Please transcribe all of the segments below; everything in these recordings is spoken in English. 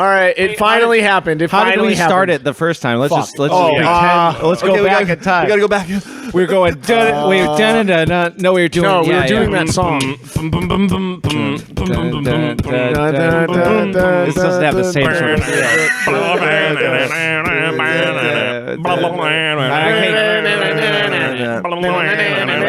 All right, it finally happened. How did we start it the first time? Let's just pretend. Let's go back in time. We gotta go back. We're going. No, we were doing. No, we were doing that song. This doesn't have the same sort of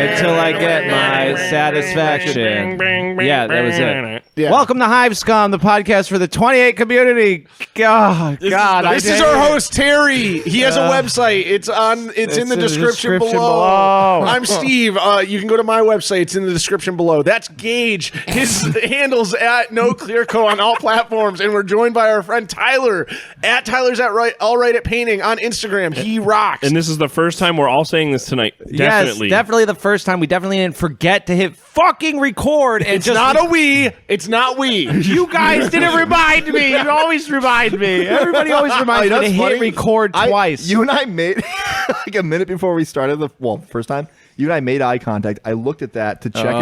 until I get my satisfaction. Yeah, that was it. Yeah. Welcome to Hive Scum, the podcast for the 28 community. God, this is our host Terry. He has a website. It's in the description below. I'm Steve. You can go to my website. It's in the description below. That's Gage. His handle's at No Clear Co on all platforms, and we're joined by our friend Tyler at Tyler's at All Right at Painting on Instagram. He rocks. And this is the first time we're all saying this tonight. Definitely. Yes, definitely the first time. We definitely didn't forget to hit fucking record. And it's not a we. It's not we. You guys didn't remind me. You always remind me. Everybody always reminds me to hit record twice. You and I made like a minute before we started first time. You and I made eye contact. I looked at that to check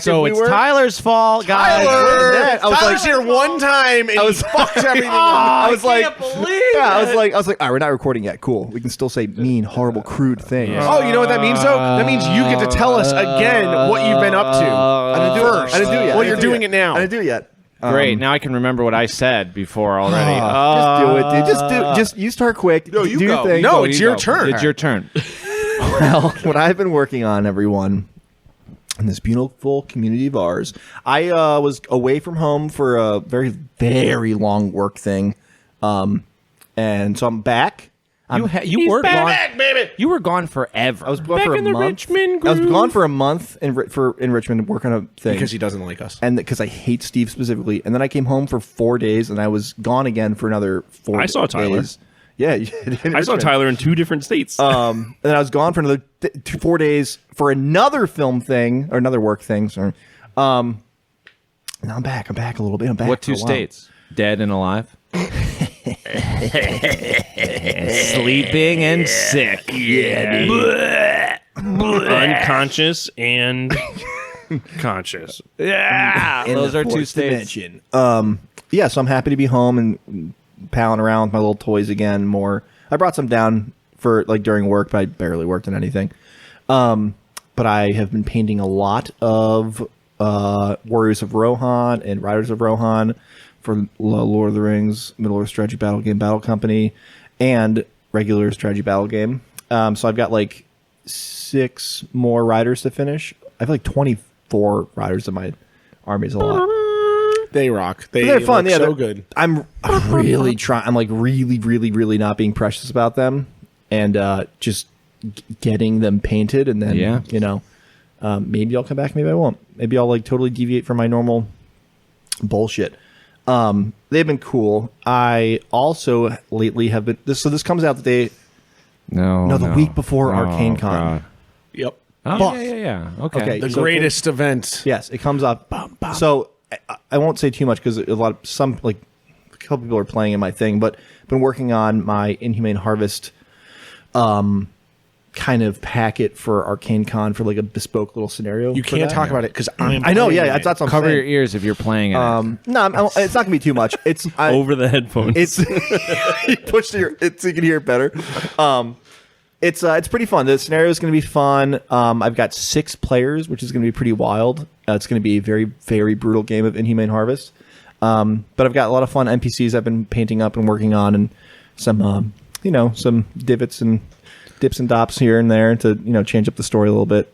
if we were. Tyler's fault, guys. Tyler's here one time and he fucked everything up. I can't believe it. I was like, all right, we're not recording yet. Cool. We can still say mean, horrible, crude things. Yeah. Oh, you know what that means though? That means you get to tell us again what you've been up to. I didn't do it yet. Well, you're doing it now. I didn't do it yet. Great. Now I can remember what I said before already. Just do it, dude. Just you start quick. No, you do go. Your thing. No, it's your turn. It's your turn. Well, what I've been working on, everyone, in this beautiful community of ours, I was away from home for a very, very long work thing, and so I'm back. You were gone, baby. You were gone forever. I was gone for a month. I was gone for a month in Richmond working on a thing because he doesn't like us, and because I hate Steve specifically. And then I came home for 4 days, and I was gone again for another 4 days. I saw Tyler. Yeah, I saw Tyler in 2 different states. And then I was gone for another 4 days for another film thing or another work thing. Sorry. Now I'm back. I'm back a little bit. I'm back. What 2 states? Dead and alive. Sleeping and sick. Yeah, unconscious and conscious. Yeah, those are 2 states. Dimension. Yeah, so I'm happy to be home and palling around with my little toys again more. I brought some down for during work, but I barely worked on anything. But I have been painting a lot of Warriors of Rohan and Riders of Rohan for Lord of the Rings, Middle-earth Strategy Battle Game Battle Company, and regular Strategy Battle Game. So I've got 6 more riders to finish. I have 24 riders in my army. Is a lot. They rock. They're fun. Yeah, so good. I'm really trying. I'm really not being precious about them, and just getting them painted, and then maybe I'll come back. Maybe I won't. Maybe I'll totally deviate from my normal bullshit. They've been cool. I also lately have been. This comes out the day. The week before ArcaneCon. God. Yep. Oh, yeah. Okay. The greatest event. Yes, it comes up. So I won't say too much because a couple people are playing in my thing, but I've been working on my Inhumane Harvest kind of packet for ArcaneCon for a bespoke little scenario. You can't talk about it because I know. Yeah, that's what I'm Cover saying. your ears if you're playing it. No, it's not gonna be too much. It's over the headphones. It's you push so you can hear it better. It's pretty fun. The scenario is going to be fun. I've got 6 players, which is going to be pretty wild. It's going to be a very, very brutal game of Inhumane Harvest. But I've got a lot of fun NPCs I've been painting up and working on, and some, some divots and dips and dops here and there to, change up the story a little bit.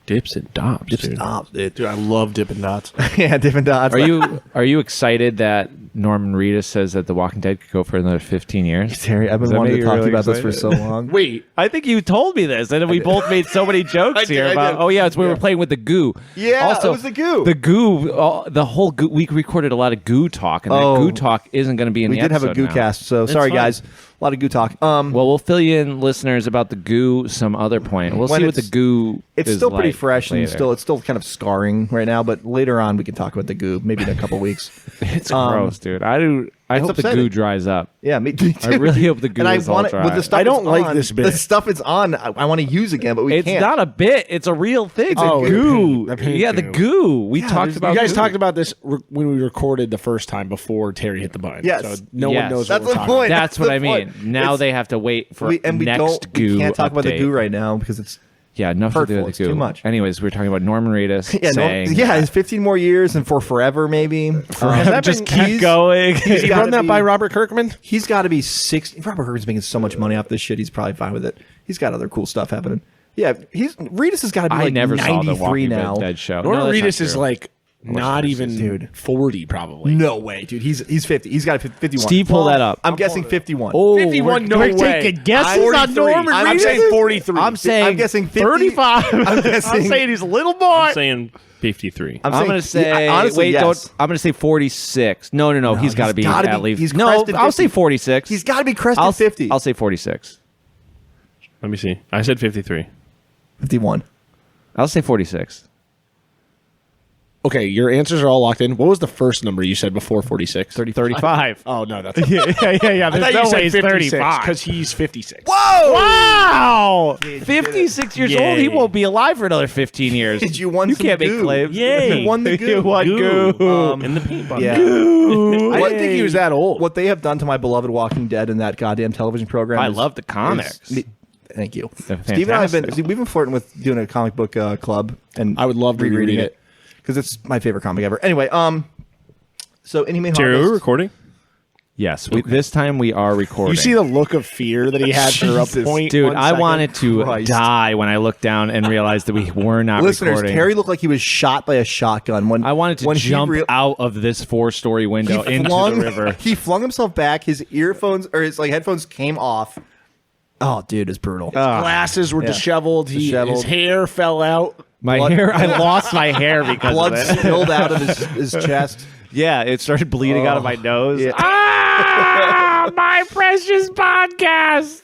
Dips and dops. Dude, I love Dippin' Dots. Yeah, Dippin' Dots. Are you excited that Norman Reedus says that The Walking Dead could go for another 15 years? Terry, I've been wanting to talk to you about this for so long. Wait, I think you told me this, and we both made so many jokes here about. Oh yeah, it's when we were playing with the goo. Yeah, also, it was the goo. The goo. The whole goo. We recorded a lot of goo talk, and that goo talk isn't going to be in the episode. We did have a goo cast, so sorry guys. A lot of goo talk. Well, we'll fill you in, listeners, about the goo some other point. We'll see what the goo. It's is still pretty fresh later. and it's still kind of scarring right now. But later on, we can talk about the goo. Maybe in a couple weeks. It's gross, dude. I hope the goo dries up. Yeah, me too. I really hope the goo is all dry. With the stuff I don't it's like on, this bit. The stuff it's on, I want to use again, but we It's can't. not a bit. It's a real thing. It's Oh, a goo. the paint Yeah, the goo. We talked about. You guys goo. talked about this when we recorded the first time before Terry hit the button. Yes. So no Yes. one knows That's what we're the talking point. about. That's what I mean. point. Now It's- they have to wait for we next goo. We can't talk about the update. goo right now because it's Yeah, enough to do Hurtful. with It's the goo. too much. Anyways, we were talking about Norman Reedus saying, it's 15 more years and for forever maybe. Has that just been- keep going. Is he gotta run that be- by Robert Kirkman? He's got to be 60. Robert Kirkman's making so much money off this shit. He's probably fine with it. He's got other cool stuff happening. Yeah, Reedus has got to be I like never saw the 93 Walking now. Dead show. Norman No, that's not Reedus is true. like not even 40 probably. No way, dude. He's 50. He's got 51. Steve, pull that up. I'm guessing 51. Oh, 51, no we're way. taking guesses I'm on 43. Norman Reedus. I'm saying 43. I'm saying I'm guessing 50. 35. I'm guessing. he's a little boy. I'm saying 53. I'm I'm saying- gonna say. honestly, wait, yes. don't. I'm gonna say 46. No. He's got to be gotta at be- least. he's No, crested I'll say 50. 46. He's got to be crested 50. I'll say 46. Let me see. I said 53. 51. I'll say 46. Okay, your answers are all locked in. What was the first number you said before 46? 35. Oh, no, that's yeah. I There's thought no you way said he's 56 35. because he's 56. Whoa! Wow! 56 years old. He Yay. won't be alive for another 15 years. Did you won You some can't make goo. claims. Yay. You won the goo. You won goo. In the paint bucket. Yeah. I didn't think he was that old. What they have done to my beloved Walking Dead in that goddamn television program. I is- love the comics. is- Thank you. They're Steve and I have been. fantastic. We've been flirting with doing a comic book club, and I would love to reread it. because it's my favorite comic ever. Anyway, so Inhumane Terry, are we Harvest. recording? Yes, this time we are recording. You see the look of fear that he had for a Jesus. point? Dude, 1 I second? wanted to Christ. die when I looked down and realized that we were not Listeners, recording. Terry looked like he was shot by a shotgun when I wanted to when he jump rea- out of this 4-story window into flung, the river. He flung himself back. His earphones or his headphones came off. Oh, dude, it's brutal. Glasses were disheveled. Disheveled. His hair fell out. My blood- hair, I lost my hair because Blood of it. spilled out of his chest. Yeah, it started bleeding out of my nose. Yeah. Ah, my precious podcast.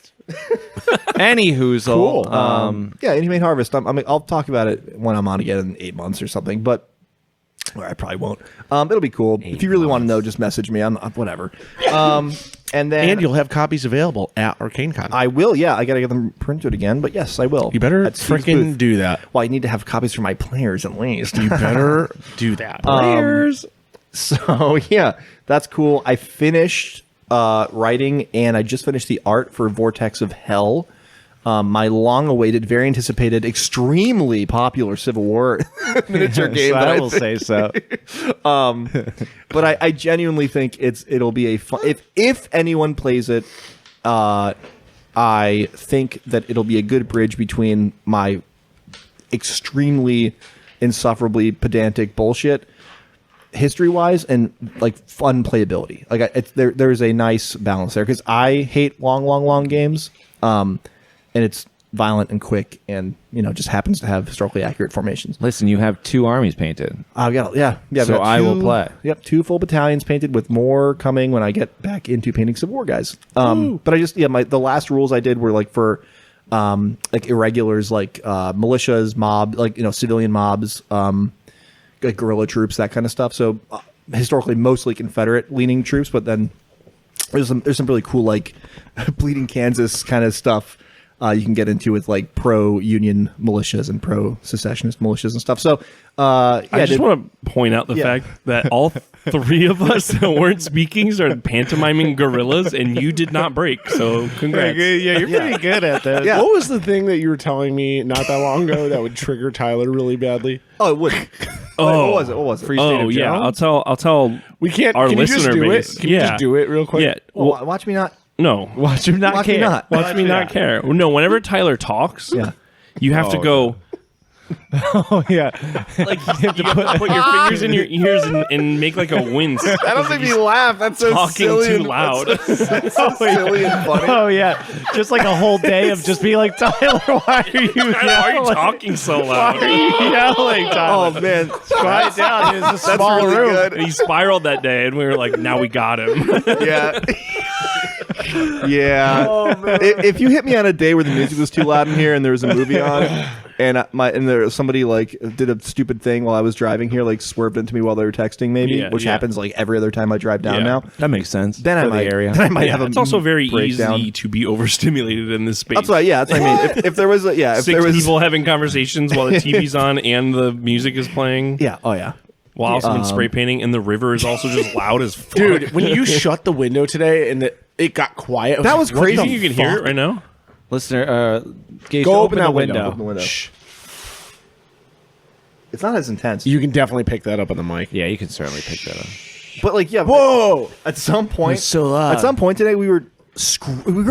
Anywho's Cool. Yeah, Inhumane Harvest. I'll talk about it when I'm on again in 8 months or something, but or I probably won't. It'll be cool. If you really want to know, just message me. I'm whatever. And then And you'll have copies available at ArcaneCon. I will. Yeah, I got to get them printed again, but yes, I will. You better At Steve's freaking booth. do that. Well, I need to have copies for my players at least. You better do that. So yeah, that's cool. I finished writing, and I just finished the art for Vortex of Hell, my long-awaited, very anticipated, extremely popular Civil War miniature game. I that will say so. But I genuinely think it'll be a fun. If anyone plays it, I think that it'll be a good bridge between my extremely insufferably pedantic bullshit history-wise and like fun playability. Like there's a nice balance there because I hate long games, and it's violent and quick, and just happens to have historically accurate formations. Listen, you have 2 armies painted. I've got I've So got I will play. Yep, 2 full battalions painted with more coming when I get back into painting Civil War guys. But I just the last rules I did were like for like irregulars, like militias, mob, like civilian mobs, like guerrilla troops, that kind of stuff. So historically mostly Confederate leaning troops, but then there's some really cool like Bleeding Kansas kind of stuff. You can get into with like pro-union militias and pro-secessionist militias and stuff. So, I just want to point out the Yeah. fact that all 3 of us that weren't speaking started pantomiming gorillas, and you did not break. So, congrats. Yeah, you're pretty good at this. Yeah. What was the thing that you were telling me not that long ago that would trigger Tyler really badly? Oh, it would. Oh. What was it? Free State Oh of yeah, Jones? I'll tell. We can't. Our Can you just listener do base. it? Can you Yeah. just do it real quick? Yeah. Well, watch me not. No. Watch him not Watch me care. not. Watch me not care. No, whenever Tyler talks, Yeah. you have to go. Oh, yeah. Like you have to put your fingers in your ears and make like a wince. That doesn't make me laugh. That's so Talking silly too and- loud. That's so silly and funny. Oh, yeah. Just like a whole day of just being like, Tyler, why are you Why are you yelling? talking so Why loud? are you yelling, Tyler? Oh man, Quiet down. It's a that's small really room. good. He spiraled that day, and we were like, "Now we got him." Yeah. Yeah. If you hit me on a day where the music was too loud in here and there was a movie on, and there somebody like did a stupid thing while I was driving here, like swerved into me while they were texting, maybe, which happens like every other time I drive down now. That makes sense. Then I might have a. It's also very breakdown. easy to be overstimulated in this space. That's what I mean. If there was if Six there was people having conversations while the TV's on and the music is playing. Yeah. Oh yeah. While someone's spray painting and the river is also just loud as fuck. Dude, when you shut the window today and it got quiet, that was Do you crazy. think you can hear it right now? Listener, Gage, Go open open that the window. window. Open the window. Shh. It's not as intense. You can definitely pick that up on the mic. Yeah, you can certainly pick that up. But like, yeah. Whoa! At some point, It's so loud. At some point today, we were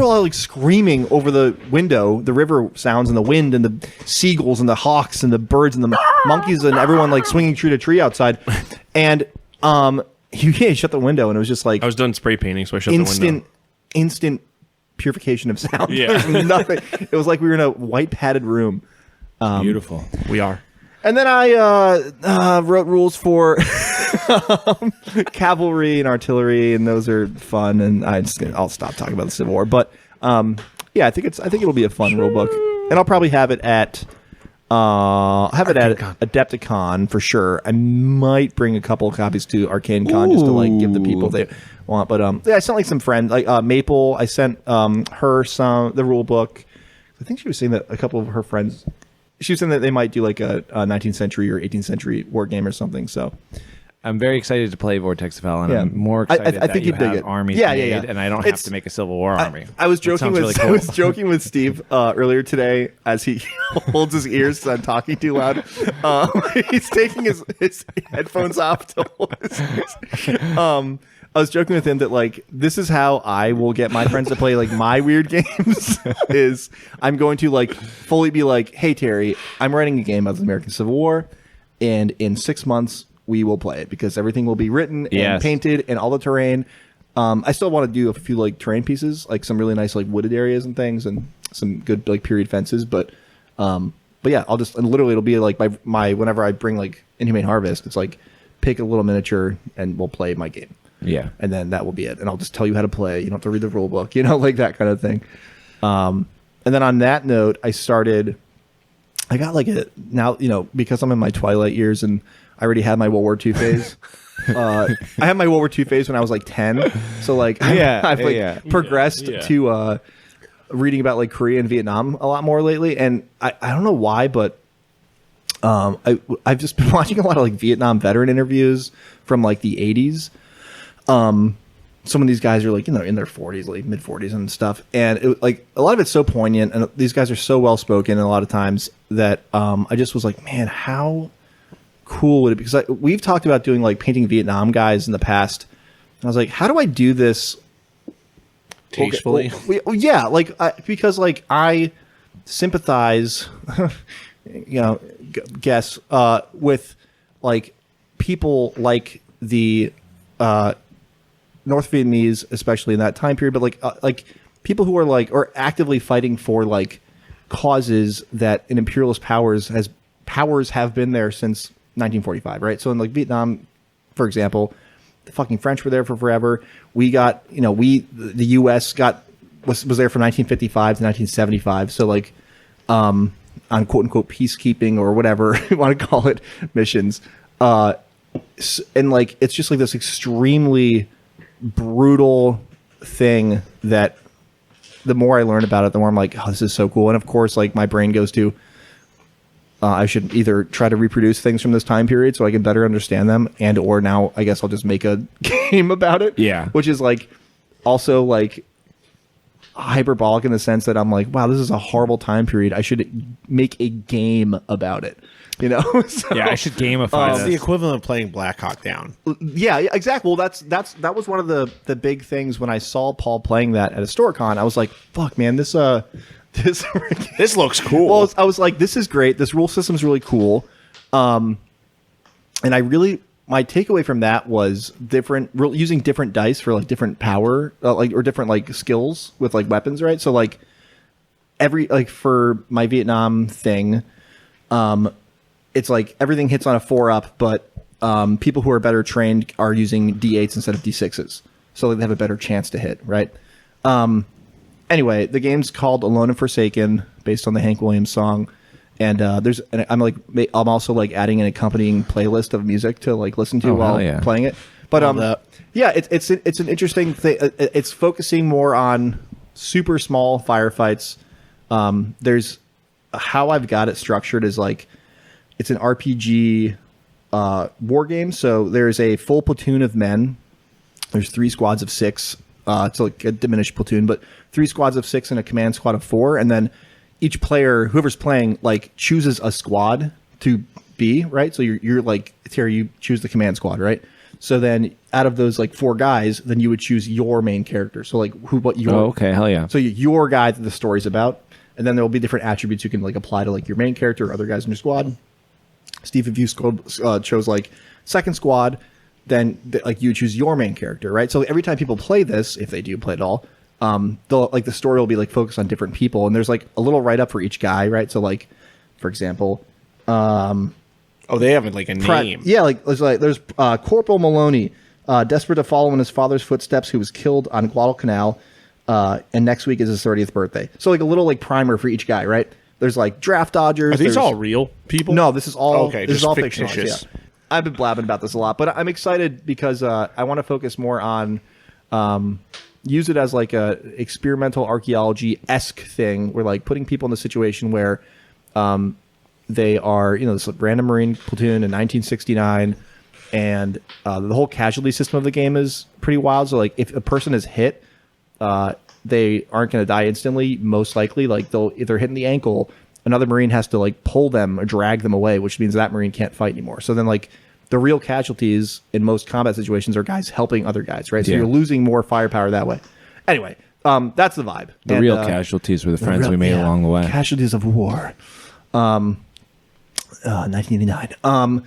all like screaming over the window, the river sounds and the wind and the seagulls and the hawks and the birds and the monkeys and everyone like swinging tree to tree outside. And you shut the window and it was just like I was done spray painting, so I shut the window. instant purification of sound. Yeah. There's nothing. It was like we were in a white padded room. Beautiful. We are. And then I wrote rules for cavalry and artillery, and those are fun. And I'll stop talking about the Civil War. But yeah, I think it'll be a fun rule book, and I'll probably have it at Adepticon for sure. I might bring a couple of copies to ArcaneCon just to like give the people they want. But yeah, I sent like some friends, like Maple. I sent her the rule book. I think she was saying that a couple of her friends. She was saying that they might do like a 19th century or 18th century war game or something. So I'm very excited to play Vortex of Hell, and I'm more excited I think that you you'd dig have it. armies Yeah, made, and I don't have to make a Civil War army. I was That joking sounds with really cool. I was joking with Steve earlier today as he holds his ears because I'm talking too loud. He's taking his headphones off to hold his ears. I was joking with him that like this is how I will get my friends to play like my weird games is I'm going to like fully be like, hey Terry, I'm writing a game about the American Civil War, and in 6 months we will play it because everything will be written and painted and all the terrain. I still want to do a few like terrain pieces, like some really nice like wooded areas and things, and some good like period fences. But yeah, I'll just literally it'll be like my whenever I bring like Inhumane Harvest, it's like pick a little miniature and we'll play my game. Yeah, and then that will be it. And I'll just tell you how to play. You don't have to read the rule book, like that kind of thing. And then on that note, I got like because I'm in my twilight years and I already had my World War II phase. I had my World War II phase when I was like 10. So like, I've progressed to reading about like Korea and Vietnam a lot more lately. And I don't know why, but I've just been watching a lot of like Vietnam veteran interviews from like the 80s. Some of these guys are like, in their 40s, like mid 40s and stuff. And it, like a lot of it's so poignant and these guys are so well spoken a lot of times that I just was like, man, how cool would it be? Because we've talked about doing like painting Vietnam guys in the past. And I was like, how do I do this tastefully? Yeah, like because like I sympathize, guess with like people like the North Vietnamese, especially in that time period, but like people who are like or actively fighting for like causes that an imperialist powers have been there since 1945, right? So in like Vietnam, for example, the fucking French were there for forever. We got, the U.S. was there from 1955 to 1975. So like on quote unquote peacekeeping or whatever you want to call it missions. And like it's just like this extremely brutal thing that the more I learn about it, the more I'm like, oh, this is so cool. And of course, like my brain goes to I should either try to reproduce things from this time period so I can better understand them, and or now I guess I'll just make a game about it. Yeah, which is like also like hyperbolic in the sense that I'm like, wow, this is a horrible time period. I should make a game about it. So, yeah, I should gamify it's the equivalent of playing Black Hawk Down. Yeah, exactly. Well, that was one of the big things when I saw Paul playing that at HistoriCon. I was like, fuck, man, this looks cool. Well, I was like, this is great. This rule system is really cool. And my takeaway from that was using different dice for like different power, or different like skills with like weapons, right? So like for my Vietnam thing, it's like everything hits on a 4-up, but people who are better trained are using D8s instead of D6s, so they have a better chance to hit, right? Anyway, the game's called Alone and Forsaken, based on the Hank Williams song. And I'm also like adding an accompanying playlist of music to like listen to while playing it. But it's an interesting thing. It's focusing more on super small firefights. There's how I've got it structured is like it's an RPG war game. So there's a full platoon of men. There's 3 squads of 6. It's like a diminished platoon, but 3 squads of 6 and a command squad of 4, and then each player, whoever's playing, like chooses a squad to be, right? So you're like, Terry, you choose the command squad, right? So then out of those like 4 guys, then you would choose your main character. So like hell yeah. So your guy that the story's about, and then there will be different attributes you can like apply to like your main character or other guys in your squad. Steve, if you chose like second squad, then like you choose your main character, right? So every time people play this, if they do play it all, the story will be like focused on different people, and there's like a little write up for each guy, right? So like, for example, they have like a name. There's Corporal Maloney, desperate to follow in his father's footsteps, who was killed on Guadalcanal, and next week is his 30th birthday. So like a little like primer for each guy, right? There's like draft dodgers. Are these all real people? No, this is all this is all fictitious. Yeah. I've been blabbing about this a lot, but I'm excited because I want to focus more on use it as like a experimental archaeology-esque thing. We're like putting people in the situation where they are, this random Marine platoon in 1969, and the whole casualty system of the game is pretty wild. So like if a person is hit, they aren't going to die instantly. Most likely, like if they're hitting the ankle, another Marine has to like pull them or drag them away, which means that Marine can't fight anymore. So then like the real casualties in most combat situations are guys helping other guys, right? So you're losing more firepower that way. Anyway, that's the vibe. The real casualties were the friends we made along the way. Casualties of war. 1989.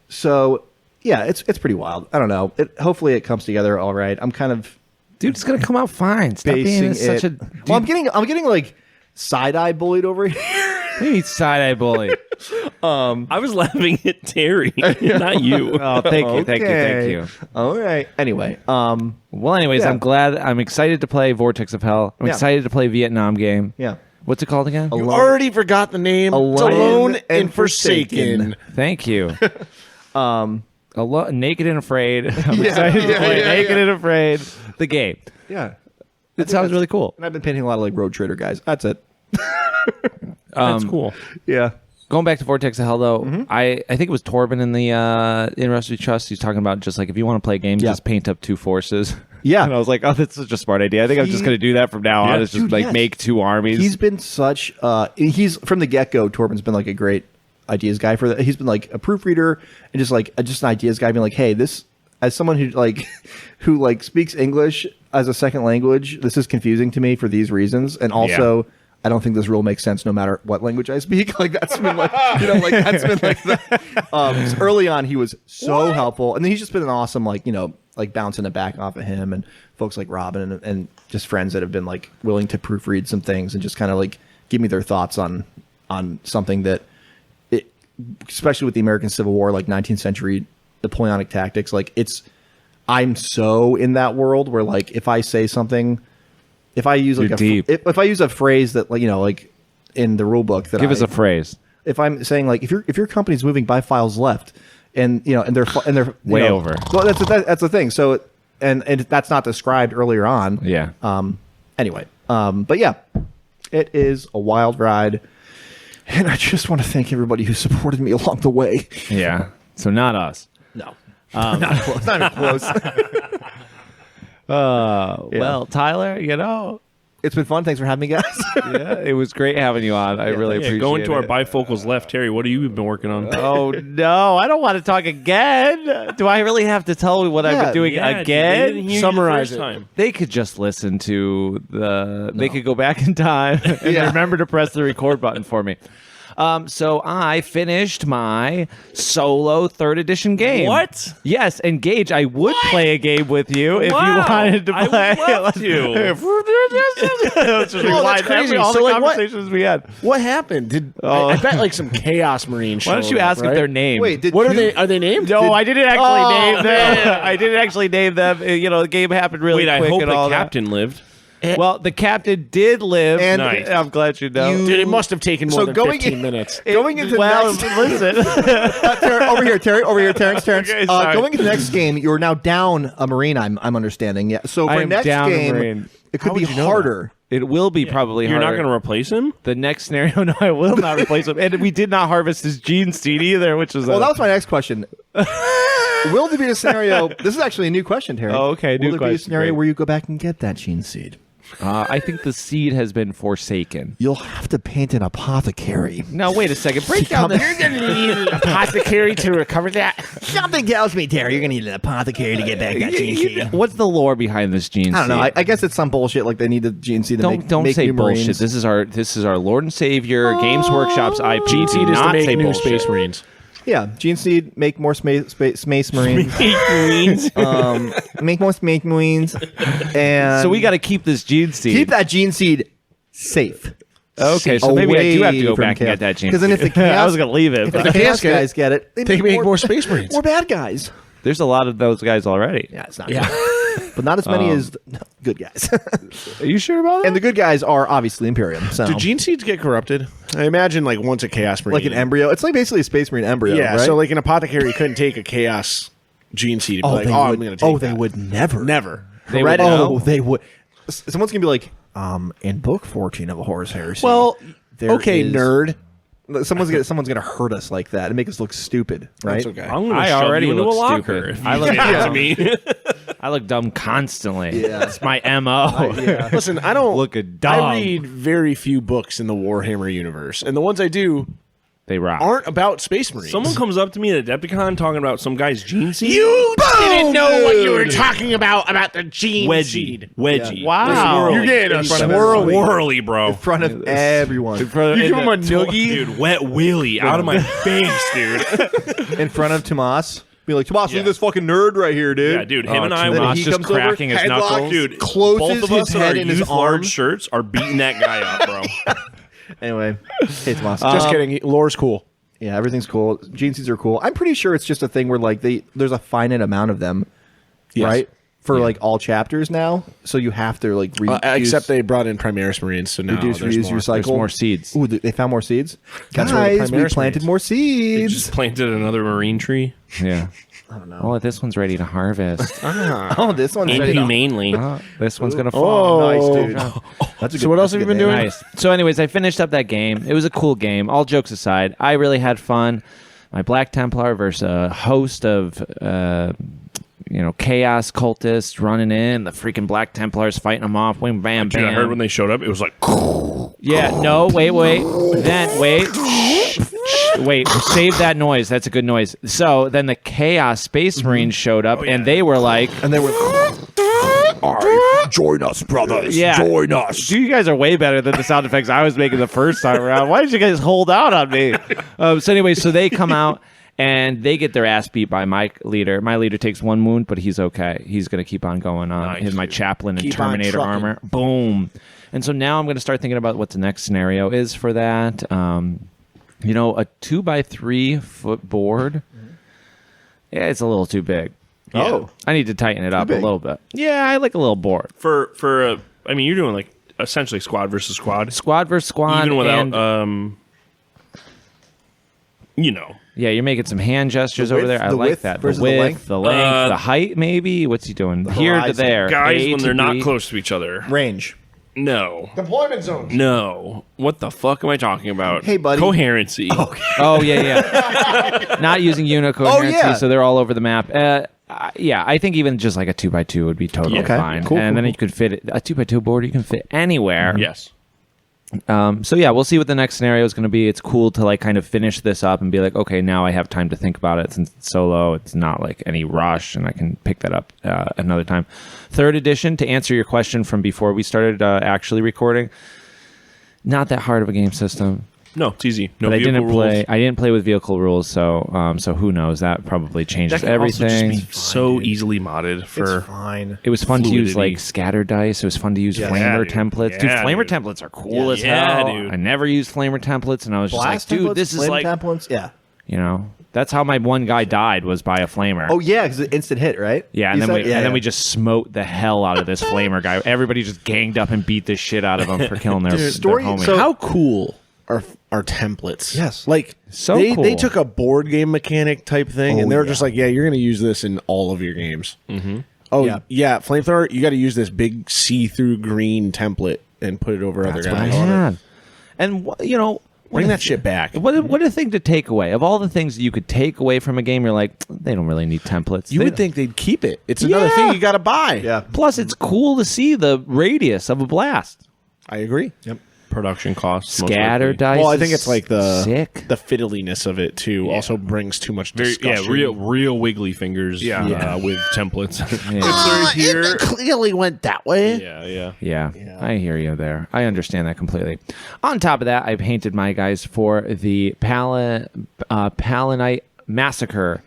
So yeah, it's pretty wild. I don't know. Hopefully it comes together all right. I'm kind of dude, it's gonna come out fine. Stop being such a. Well, I'm getting like side-eye bullied over here. You need side-eye bully. I was laughing at Terry, not you. Oh, thank you. All right. Anyway, anyways, I'm excited to play Vortex of Hell. I'm excited to play Vietnam game. Yeah. What's it called again? You already forgot the name. Alone and Forsaken. Thank you. Naked and Afraid. I'm excited to play Naked and Afraid. The game. Yeah. It sounds really cool. And I've been painting a lot of like Road Trader guys. That's it. That's cool. Yeah. Going back to Vortex of Hell, though, I think it was Torben in the in Rusty Trust. He's talking about just like if you want to play games, just paint up 2 forces. Yeah. And I was like, oh, that's such a smart idea. I think I'm just going to do that from now on. It's just make 2 armies. He's been such he's from the get-go. Torben's been like a great ideas guy for that. He's been like a proofreader and just an ideas guy, being like, hey, this, as someone who speaks English as a second language, this is confusing to me for these reasons, and also I don't think this rule makes sense no matter what language I speak. Like that's been like that's been like that. Early on, he was so helpful, and then he's just been an awesome bouncing it back off of him and folks like Robin and just friends that have been like willing to proofread some things and just kind of like give me their thoughts on something that, especially with the American Civil War, like 19th century Napoleonic tactics, I'm so in that world where like if I say something, if I use if I use a phrase that like in the rule book that give us a phrase. If I'm saying like if your company's moving by files left and they're way over. Well, that's the thing. So and that's not described earlier on. Yeah. Anyway. But yeah, it is a wild ride. And I just want to thank everybody who supported me along the way. Yeah. So not us. No. Not close. Not even close. Well, Tyler, it's been fun. Thanks for having me, guys. Yeah, it was great having you on. I really appreciate it. Going to our bifocals left, Terry, what have you been working on? Oh, no. I don't want to talk again. Do I really have to tell you what I've been doing again? Summarize it. They could just listen to they could go back in time and remember to press the record button for me. So I finished my solo 3rd edition game. What? Yes, and Gage, I would play a game with you if you wanted to play. I would love to. Let's just rewind crazy. all So, the like, conversations we had. What happened? I bet like some Chaos Marine. Why don't you ask if they're named? Wait, what are they? Are they named? No, I didn't actually name them. I didn't actually name them. The game happened really quick. I hope and the all captain lived. Well, the captain did live. And Nice. I'm glad you know. Dude, it must have taken more So than going 15 in- minutes. Going into well, next, listen. Over here, Terrence. Okay, sorry. Going into the next game, you're now down a Marine. I'm understanding. Yeah. So I for am next down a game, Marine. it could How be would you know harder. It will be probably You're not harder. going to replace him? The next scenario, no, I will not replace him. And we did not harvest his gene seed either, which was Well, that was my next question. Will there be a scenario? This is actually a new question, Terry. Oh, okay, new Will there be a question, scenario great. where you go back and get that gene seed? I think the seed has been forsaken. You'll have to paint an apothecary. Now, wait a second. Break down the... You're going to need an apothecary to recover that. Something tells me, Terry, you're going to need an apothecary to get back that gene seed. What's the lore behind this gene I don't know. seed? I guess it's some bullshit like they need the gene seed to Don't make say new bullshit. Marines. This is our Lord and Savior, Games Workshop's IP. Gene seed Do is to not make say new bullshit. Space Marines. Yeah, gene seed, make more Marines. Make more Space Marines. And So we got to keep this gene seed. keep that gene seed safe. Okay, so maybe I do have to go Away from back and chaos. get that gene. 'Cause then if the seed. I chaos- was going to leave it. If But the chaos get it, guys get it, They make more Space Marines. more bad guys. there's a lot of those guys already. Yeah, it's not. Yeah, but not as many as the good guys. Are you sure about that? And the good guys are obviously Imperium. So Do gene seeds get corrupted? I imagine like once a Chaos Marine. like an embryo, it's like basically a Space Marine embryo. Yeah, right? so like an apothecary couldn't take a Chaos gene seed and be like, they I'm would. going to take They that. would never. Never. They would know. They would. Someone's gonna be like, in book 14 of a Horus Heresy. Well, there okay, is- nerd. Someone's gonna hurt us like that and make us look stupid, right? That's okay. I'm going to I shove already you into a look locker. stupid. If I you look give it to me. I look dumb constantly. Yeah. It's my MO. Yeah. Listen, I don't Look at dumb. I read very few books in the Warhammer universe, and the ones I do They rock. aren't about Space Marines. Someone comes up to me at Adepticon talking about some guy's gene seed. you didn't know what you were dude. talking about the gene Wedgie. seed. Wedgie. Wow. You're getting a In front of swirly. Swirly, bro. In front of everyone. You give him a noogie. Dude, wet willy out of my face, dude. In front of Tomas. Be like, Tomas, Yeah. look at this fucking nerd right here, dude. Yeah, dude, him and I, Then Tomas he just comes over, cracking his headlock, knuckles. dude, closes both of his us in head our in his youth large arm. shirts are beating that guy up, bro. Anyway, hey, Tomas. Just kidding. Lore's cool. Yeah, everything's cool. Gene seeds are cool. I'm pretty sure it's just a thing where like there's a finite amount of them, right? For like all chapters now, so you have to like reuse. Except they brought in Primaris Marines, so now reduce, there's reuse, more. recycle. There's more seeds. Ooh, they found more seeds. That's where the Guys, we Primaris planted Marines- more They seeds. just planted another marine tree. Yeah. I don't know. Well, this one's ready to harvest. Oh, this one's ready to- Inhumanely. This one's going to fall. Oh, nice, dude. That's a So what else have you been doing? Nice. So, anyways, I finished up that game. It was a cool game. All jokes aside, I really had fun. My Black Templar versus a host of, chaos cultists running in. The freaking Black Templars fighting them off. Wing, bam, Dude, bam. I heard when they showed up, it was like, Yeah. No. Wait. Then wait. Wait. Save that noise. That's a good noise. So then the Chaos Space Marines showed up, and they were like, And they were. Join us, brothers. Yeah. Join us. You guys are way better than the sound effects I was making the first time around. Why did you guys hold out on me? So anyway, so they come out and they get their ass beat by my leader. My leader takes one wound, but he's okay. He's going to keep on going on. Nice, He's my dude. chaplain and Keep on Terminator trucking. armor. Boom. And so now I'm going to start thinking about what the next scenario is for that. A 2x3 foot board. Yeah, it's a little too big. Oh. I need to tighten it up a big. little bit. Yeah, I like a little board. I mean, you're doing like essentially squad versus squad. Squad versus squad. Even without, and- Yeah, you're making some hand gestures over there. I the like width that. versus The the width, length? the length, the height, maybe. What's he doing? Here to horizon. there. Guys, A when to they're not B. close to each other. Range. No. Deployment zones. No. What the fuck am I talking about? Hey, buddy. Coherency. Oh, yeah. Not using unicoherency, Oh, yeah. so they're all over the map. Yeah, I think even just like a 2x2 would be totally Okay. fine. Cool, and cool, then you could fit a 2x2 board. You can fit anywhere. Yes. So yeah, we'll see what the next scenario is going to be. It's cool to like kind of finish this up and be like, okay, now I have time to think about it. Since it's solo, it's not like any rush, and I can pick that up another time. Third edition, to answer your question from before we started actually recording, not that hard of a game system. No, it's easy. No But I vehicle didn't rules. play. I didn't play with vehicle rules, so who knows? That probably changes That can also everything. just be so easily modded for. It's fine. It was fun to use fluidity. like scatter dice. It was fun to use flamer dude. templates. Yeah, Dude, flamer dude. templates are cool as Yeah, hell. dude. I never used flamer templates, and I was just Blast like, dude, templates, this is flame like, templates. Yeah. That's how my one guy died, was by a flamer. Oh yeah, because instant hit, right? Yeah, and You then said? we just smote the hell out of this flamer guy. Everybody just ganged up and beat the shit out of him for killing their story- homie. so- How cool are templates? Yes. Like So they cool. took a board game mechanic type thing, and they were yeah. just like, yeah, you're going to use this in all of your games. Mm-hmm. Oh Yeah. yeah, flamethrower. You got to use this big see-through green template and put it over other guys. Man. And you know, Bring that shit back. what a thing to take away. Of all the things that you could take away from a game, you're like, they don't really need templates. You They- would think they'd keep it. It's another thing you got to buy. Yeah. Plus, it's cool to see the radius of a blast. I agree. Yep. Production costs. most Scatter likely. dice. Well, I think is it's like the sick. fiddliness of it too. Also brings too much Very, discussion. real wiggly fingers. Yeah. With templates. It clearly went that way. yeah. Yeah, I hear you there. I understand that completely. On top of that, I painted my guys for the Palanite Massacre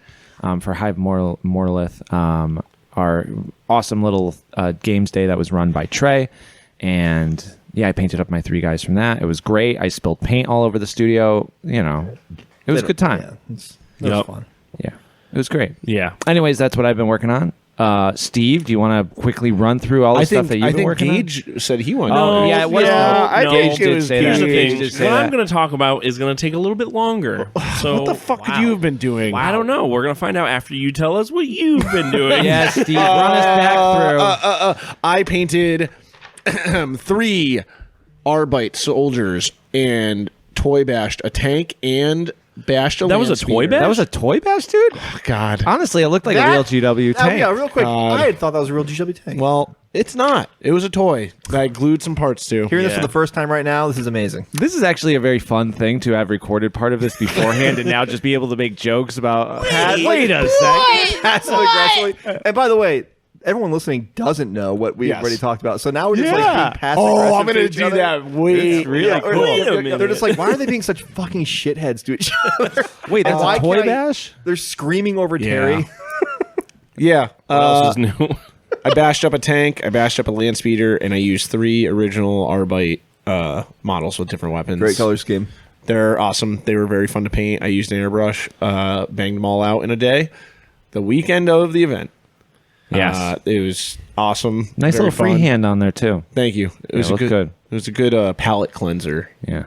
for Hive Mortalith, our awesome little games day that was run by Trey. And yeah, I painted up my 3 guys from that. It was great. I spilled paint all over the studio. You know, it was a good time. Yeah, that was Yep. fun. Yeah, it was great. Yeah. Anyways, that's what I've been working on. Steve, do you want to quickly run through all the stuff that you've been working Gage said he wanted. on? No, Yeah, it was. I no, think Gage it did was. say Here's that. the Gage thing. did say What I'm that. going to talk about is going to take a little bit longer. So What the fuck could you have been doing? I don't know. We're going to find out after you tell us what you've been doing. Yeah, Steve, run us back through. I painted 3 Arbite soldiers and toy bashed a tank and bashed a That was a land toy speeder. bash? That was a toy bash, dude? God. Honestly, it looked like a real GW tank. Yeah, real quick. God. I had thought that was a real GW tank. Well, it's not. It was a toy that I glued some parts to. Hearing this for Yeah. the first time right now, this is amazing. This is actually a very fun thing to have recorded part of this beforehand and now just be able to make jokes about. Wait a second. Passive aggressively. And by the way, everyone listening doesn't know what we've Yes. already talked about. So now we're just like Yeah. being passive Oh, aggressive I'm to gonna each do other. that. Wait, really Yeah, cool. Wait a they're minute. just like, why are they being such fucking shitheads to each other? Wait, that's Why a toy can't I- bash? They're screaming over Terry. Yeah. What else is new? I bashed up a tank, I bashed up a land speeder, and I used 3 original Arbite models with different weapons. Great color scheme. They're awesome. They were very fun to paint. I used an airbrush, banged them all out in a day. The weekend of the event. Yes. It was awesome. Nice very little fun. freehand on there, too. Thank you. It was a looked good. It was a good palette cleanser. Yeah.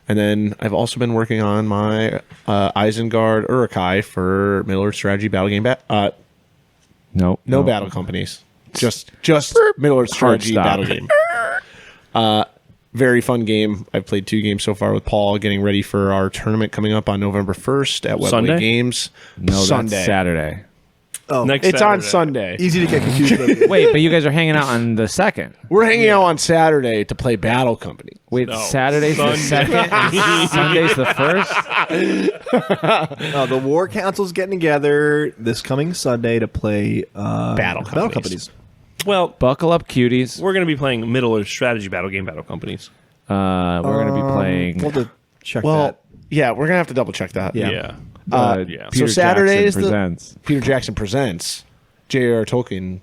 And then I've also been working on my Isengard Urukai for Middle Earth Strategy Battle Game. Nope. No battle companies. Just Middle Earth Strategy stop. Battle Game. Very fun game. I've played 2 games so far with Paul, getting ready for our tournament coming up on November 1st at Webway Sunday? Games. No, Sunday. that's Saturday. Oh, Next It's on Saturday. Sunday. easy to get confused with. Wait, but you guys are hanging out on the 2nd. We're hanging out on Saturday to play Battle Company. Wait, No. Saturday's the Sunday. 2nd and Sunday's the 1st? The War Council's getting together this coming Sunday to play Battle Companies. Well, Buckle up, cuties. we're going to be playing Middle Earth Strategy Battle Game Battle Companies. We're going to be playing We'll have to check Well, that. yeah, we're going to have to double check that. Yeah. Yeah. yeah. So Saturday is presents. Peter Jackson Presents J.R.R. Tolkien.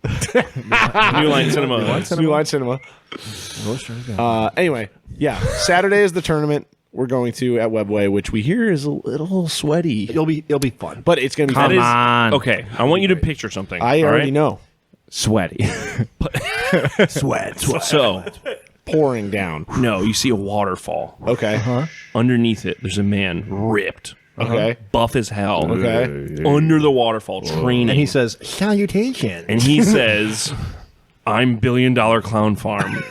New Line Cinema. New Line Cinema. Anyway, yeah, Saturday is the tournament we're going to at Webway, which we hear is a little sweaty, It'll be fun. but it's going to be Come fun. on. Okay, I want you to picture something. I all already right? know. Sweaty. Sweat. So, Pouring down. no, you see a waterfall. Okay. Underneath it, there's a man ripped. Okay. Buff as hell. Okay. Under the waterfall, training. And he says, "Salutation." And he says, I'm $1 Billion Clown Farm.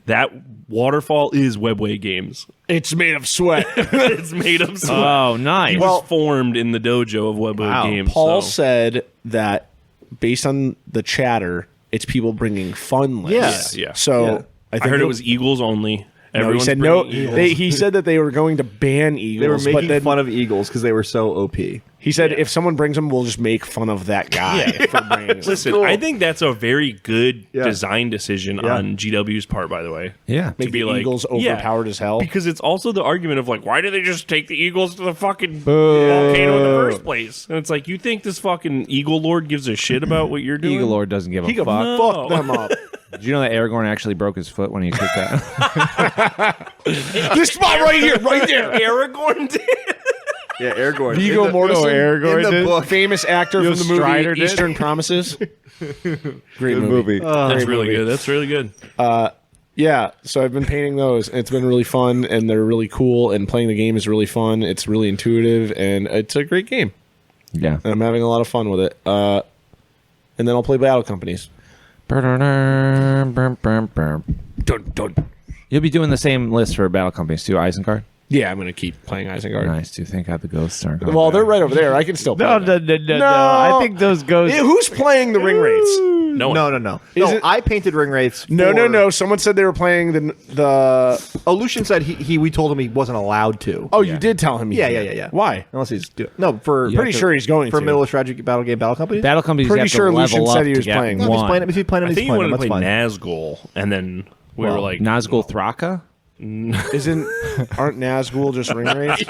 That waterfall is Webway Games. It's made of sweat. It's made of sweat. Oh, nice. He was formed in the dojo of Webway Games. Paul so. said that based on the chatter, it's people bringing fun lists. Yeah. So Yeah. I I think heard it was Eagles only. No, he Everyone's said no. bringing Eagles. He said that they were going to ban Eagles. They were but making then fun of Eagles because they were so OP. He said if someone brings them, we'll just make fun of that guy for bringing them. Listen, cool. I think that's a very good Yeah. design decision Yeah. on GW's part, by the way. yeah. Make the Eagles overpowered as hell. Because it's also the argument of like, why did they just take the Eagles to the fucking volcano in the first place? And it's like, you think this fucking Eagle Lord gives a shit about what you're doing? Eagle Lord doesn't give a He could fuck. fuck them up. Did you know that Aragorn actually broke his foot when he kicked that? This spot right here, right there. Aragorn did. Yeah, Aragorn. Viggo Mortensen, Aragorn in the did. book. famous actor from the Strider movie did. Eastern Promises. Great movie. That's really good. That's really good. Yeah, so I've been painting those, and it's been really fun, and they're really cool, and playing the game is really fun. It's really intuitive, and it's a great game. Yeah. And I'm having a lot of fun with it. And then I'll play Battle Companies. Dun, Dun. You'll be doing the same list for Battle Companies too, Isengard? Yeah, I'm going to keep playing Isengard. Nice. Do you think how the ghosts are? Well, they're right over there. I can still play them. no. I think those ghosts... Yeah, who's playing the ring wraiths? No, No. Is No, it- I painted ring wraiths. No. Someone said they were playing the. Oh, Lucian said we told him he wasn't allowed to. Oh, you did tell him. he Yeah, did. yeah. Why? Unless he's for Pretty sure he's going for to. middle of strategy battle company. Battle Companies Pretty you have sure to level Lucian up said he to was get playing. If he's one. playing it, if he's playing it, I he's think you playing wanted it. to play That's fine. Nazgul, and then we were like, Nazgul Thraka? Aren't Nazgul just ring wraiths?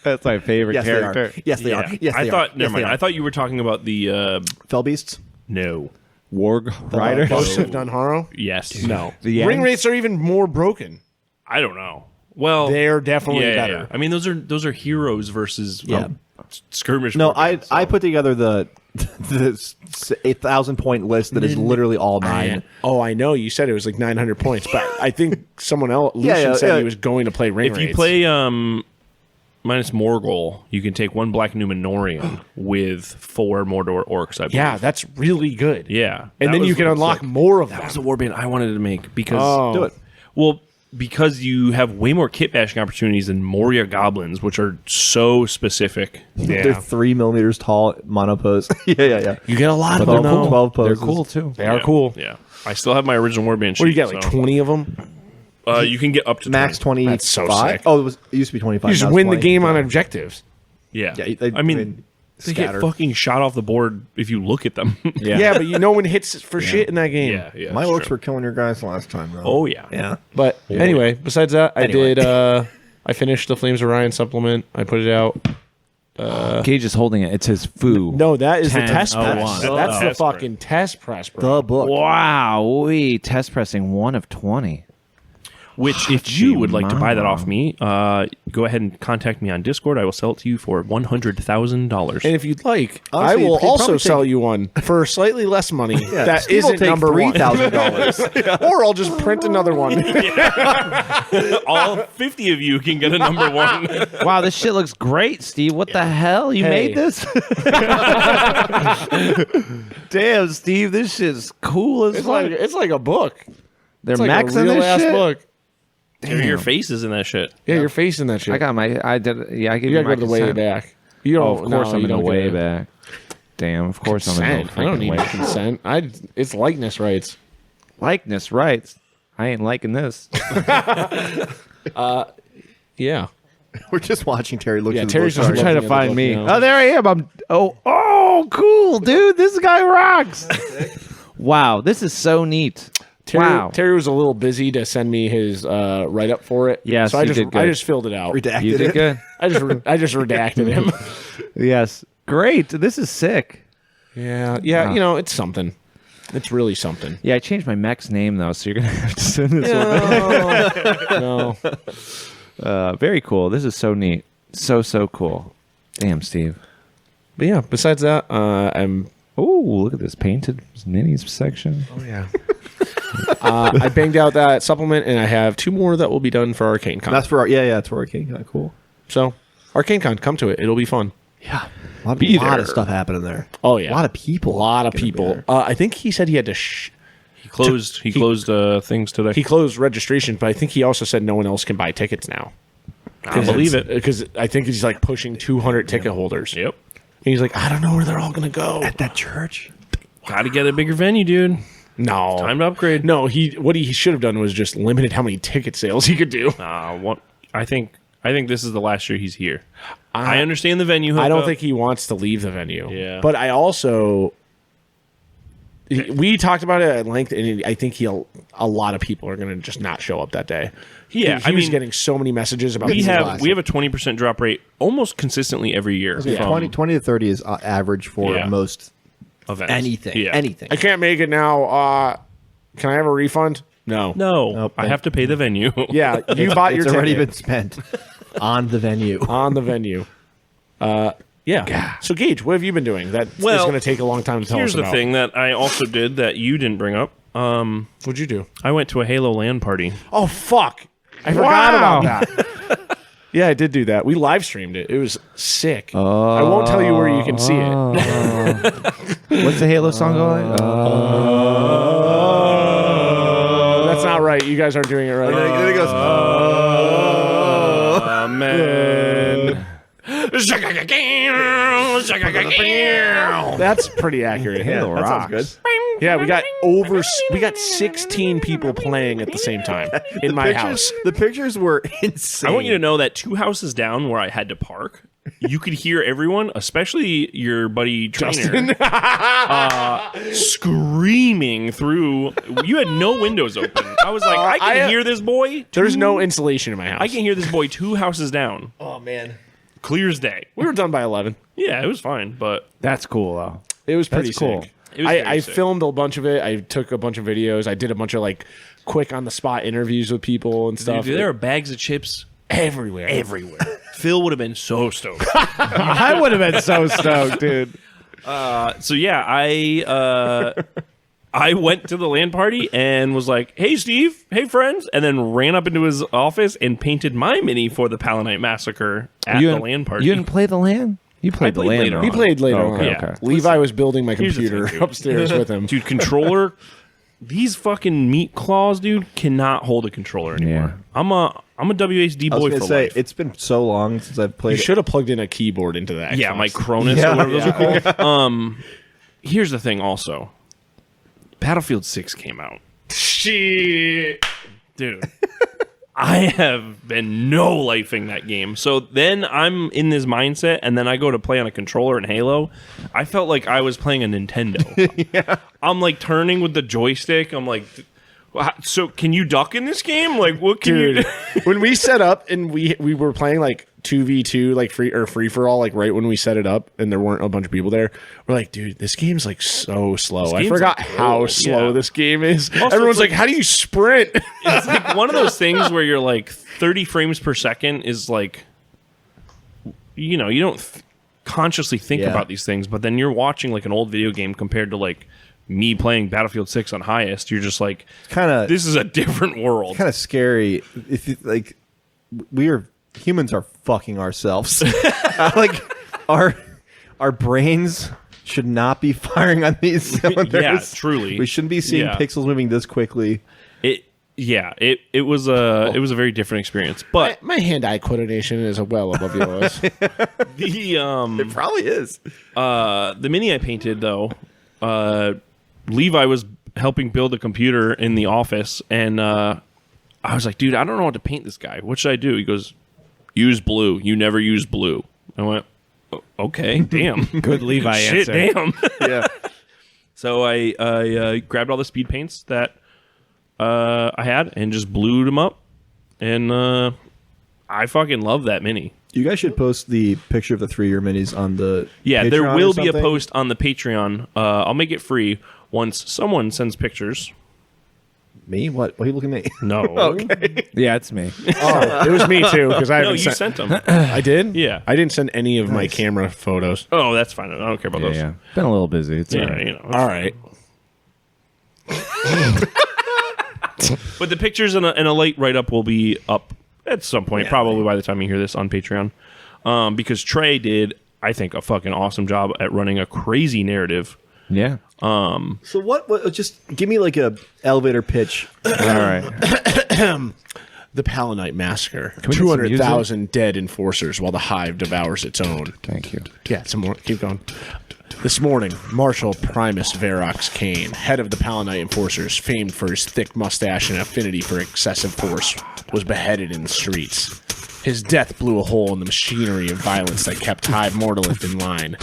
That's my favorite Yes, they are. Yes, they yeah. are. Yes, I they thought. are. Never Yes, mind. they I are. thought you were talking about the Fell beasts. no. Warg Riders? Ghosts of Dunharrow? Yes. No. The Ring Yanks? wraiths are even more broken. I don't know. Well, They're definitely yeah, better. yeah. I mean, those are heroes versus skirmish. No, warfare, I so. put together the 8,000 point list that is literally all 9. Oh, I know. You said it was like 900 points, but I think someone else, Lucian said he was going to play ring If wraiths. you play minus Morgul, you can take 1 Black Numenorian with 4 Mordor orcs. I believe. Yeah, that's really good. Yeah, And that then was you can what's unlock like- more of them. That was the warband I wanted to make because Do it. Well, because you have way more kit bashing opportunities than Moria goblins, which are so specific. They're 3 millimeters tall monopose. yeah. You get a lot of But them. they're though. 12 They're poses. cool too. They are cool. Yeah, I still have my original warband. What do you sheet, get, like so- 20 of them? You can get up to Max 20. 25. That's so sick. Oh, it used to be 25. You just now it's win the 20. game on objectives. Yeah, Yeah, I mean, they get scatter. fucking shot off the board if you look at them. Yeah, but no one hits for shit in that game. yeah. My that's looks true. were killing your guys last time, though. Oh yeah, yeah. But anyway, besides that, I Anyway. did. I finished the Flames of Orion supplement. I put it out. Gage is holding it. It's his foo. No, that is the 10, test 01. press. That's the Test fucking test press, bro. The book. Wow. We test pressing 1 of 20. Which, if you would like to buy that Mama. off me, go ahead and contact me on Discord. I will sell it to you for $100,000. And if you'd like, Honestly, I will you could also probably sell take- you one for slightly less money. That Steve will isn't take number one. $3,000. Or I'll just print another one. All 50 of you can get a number 1. Wow, this shit looks great, Steve. What the hell? You Hey. made this? Damn, Steve, this shit's cool as fuck. It's like a book. They're It's like a maxing real this ass shit. book. Your face is in that shit. Yeah, you're facing that shit. I got my. I did. Yeah, I gave you you gotta my go to the way consent. back. You Oh, don't. of course no, I'm you gonna don't way get it. back. Damn, of course I'm gonna go Consent. I don't freaking need way. consent. It's likeness rights. Likeness rights. I ain't liking this. Yeah. We're just watching Terry look Yeah, through the Terry's book. just Sorry. Trying to looking at the find book, me. you know. Oh, there I am. Oh, cool, dude. This guy rocks. Wow, this is so neat. Wow. Terry was a little busy to send me his write up for it. Yes, so I you just did good. I just filled it out. Redacted You did it. good. I just redacted him. Yes. Great. This is sick. Yeah. Wow. You know, it's something. It's really something. Yeah, I changed my mech's name though, so you're gonna have to send this one. No. Very cool. This is so neat. So cool. Damn, Steve. But yeah, besides that, I'm. Oh, look at this painted minis section. Oh yeah. I banged out that supplement, and I have 2 more that will be done for Arcane Con. That's for that's for Arcane. Yeah, cool. So Arcane Con, come to it. It'll be fun. Yeah, a lot, Be lot there. of stuff happening there. Oh yeah, A lot of people. A lot of gonna be people. there. I think he said he had to. He closed things today. He closed registration, but I think he also said no one else can buy tickets now. I believe it. Because I think he's like pushing 200 ticket holders. Yep. And he's like, I don't know where they're all going to go. At that church. Got to get a bigger venue, dude. No. Time to upgrade. No, what he should have done was just limited how many ticket sales he could do. I think this is the last year he's here. I understand the venue. I don't hookup. think he wants to leave the venue. Yeah. But I also... We talked about it at length, and I think a lot of people are going to just not show up that day. Yeah, he was getting so many messages about we this have last- a 20% drop rate almost consistently every year. Yeah, from 20 to 30 is average for Yeah. most events. anything. Yeah. Anything. I can't make it now. Can I have a refund? No. No, Nope. I have to pay the venue. Yeah, you bought your It's already ticket. been spent. On the venue. On the venue. Yeah. So, Gage, what have you been doing? That is Well, going to take a long time to tell us Here's about. the thing that I also did that you didn't bring up. What'd you do? I went to a Halo LAN party. Oh, fuck. I forgot about that. Yeah, I did do that. We live streamed it. It was sick. I won't tell you where you can see it. What's the Halo song going? That's not right. You guys aren't doing it right. Then it goes, Man. That's pretty accurate. Halo that sounds rocks. Yeah, we got 16 people playing at the same time in my house. The pictures were insane. I want you to know that 2 houses down where I had to park, you could hear everyone, especially your buddy Trainer, screaming through. You had no windows open. I was like, I can hear this boy. There's no insulation in my house. I can hear this boy 2 houses down. Oh, man. Clear as day. We were done by 11. Yeah, it was fine, but That's cool, though. It was pretty That's cool. sick. It was very I sick. filmed a bunch of it. I took a bunch of videos. I did a bunch of like quick on the spot interviews with people and stuff. dude, there are bags of chips everywhere. Phil would have been so stoked. I would have been so stoked, dude. So yeah, I went to the LAN party and was like, "Hey, Steve, hey, friends," and then ran up into his office and painted my mini for the Palanite Massacre at the LAN party. You didn't play the LAN? You played the played LAN. later though. on. He played later Oh, okay, on. okay. Levi was building my Here's the computer thing, dude. upstairs with him. Dude, controller. These fucking meat claws, dude, cannot hold a controller anymore. I'm a WHD I was boy going for to say, life. it's been so long since I've You played it. should have plugged in a keyboard into that. Yeah, Xbox. my Cronus or whatever those are called. Here's the thing also. Battlefield 6 came out. Shit. Dude. I have been no-lifing that game. So then I'm in this mindset, and then I go to play on a controller in Halo. I felt like I was playing a Nintendo. Yeah. I'm like turning with the joystick. I'm like, so can you duck in this game? Like, what can you Dude, when we set up and we were playing like 2v2, like free for all, like right when we set it up and there weren't a bunch of people there, we're like, dude, this game's like so slow. I game's, forgot like, how cool. slow Yeah. this game is. Also, Everyone's it's like, like- how do you sprint? It's like one of those things where you're like 30 frames per second is like, you know, you don't consciously think Yeah. about these things, but then you're watching like an old video game compared to like me playing Battlefield 6 on highest. You're just like, kind of this is a different world. kind of scary. If you, like, humans are fucking ourselves. Like our brains should not be firing on these cylinders. Yeah, truly. We shouldn't be seeing Yeah. pixels moving this quickly. It was a very different experience. But My hand-eye coordination is well above yours. the Probably is. the mini I painted though, Levi was helping build a computer in the office, and I was like, dude, I don't know what to paint this guy. What should I do? He goes, use blue. You never use blue. I went, okay, damn. Good Levi Shit, answer. damn. Yeah. So I grabbed all the speed paints that I had and just blued them up, and I fucking love that mini. You guys should post the picture of the 3-year minis on the Yeah, Patreon there or will be a something. post on the Patreon. I'll make it free once someone sends pictures. Me? What? Why are you looking at me? No. Okay. Yeah, it's me. Oh, it was me too because I No, haven't you sent them. I did. Yeah. I didn't send any of my camera photos. Oh, that's fine. I don't care about Yeah, those. yeah. Been a little busy. It's Yeah, all right. you know. All right. But the pictures and a late write-up will be up at some point, probably by the time you hear this on Patreon. Because Trey did, I think, a fucking awesome job at running a crazy narrative. Yeah. So what? Just give me like a elevator pitch. All right. The Palanite Massacre. we get some 200,000 dead enforcers while the hive devours its own. Thank you. Yeah, some more. Keep going. This morning, Marshal Primus Verox Kane, head of the Palanite Enforcers, famed for his thick mustache and affinity for excessive force, was beheaded in the streets. His death blew a hole in the machinery of violence that kept Hive Mortalith in line.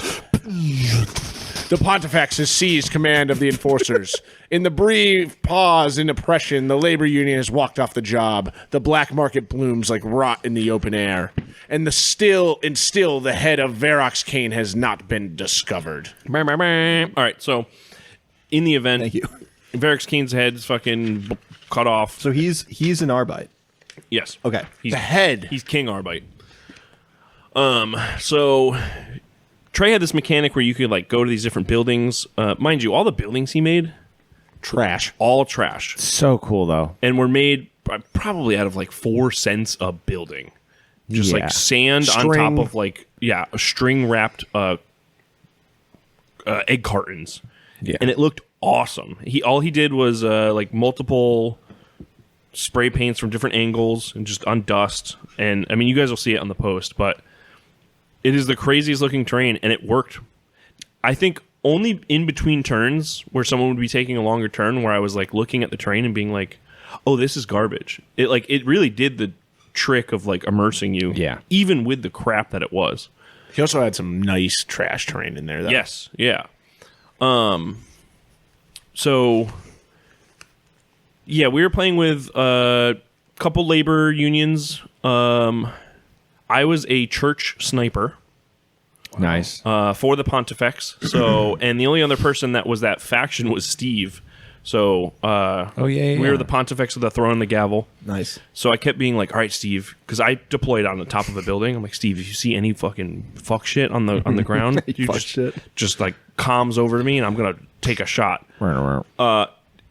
The Pontifex has seized command of the enforcers. In the brief pause in oppression, the labor union has walked off the job. The black market blooms like rot in the open air. And still the head of Verox Kane has not been discovered. All right, so in the event, Thank you. Varix Kane's head's fucking cut off. So he's an Arbite. Yes. Okay. He's The head. He's King Arbite. So Trey had this mechanic where you could like go to these different buildings. Mind you, all the buildings he made, Trash. all trash, So cool though. and were made probably out of like 4 cents a building. Just Yeah. like sand on String. top of like string wrapped egg cartons. Yeah. And it looked awesome. All he did was like multiple spray paints from different angles and just on dust. And I mean, you guys will see it on the post, but it is the craziest looking terrain, and it worked. I think only in between turns where someone would be taking a longer turn, where I was like looking at the terrain and being like, "Oh, this is garbage." It really did the trick of like immersing you. Yeah. Even with the crap that it was. He also had some nice trash terrain in there, though. Yes. Yeah. So yeah, we were playing with a couple labor unions. I was a church sniper Nice. for the Pontifex. So, and the only other person that was that faction was Steve. So, we were the Pontifex with the throne and the gavel. Nice. So I kept being like, "All right, Steve," because I deployed on the top of a building. I'm like, "Steve, if you see any fucking fuck shit on the ground, you Fuck shit. just like comms over to me, and I'm gonna take a shot."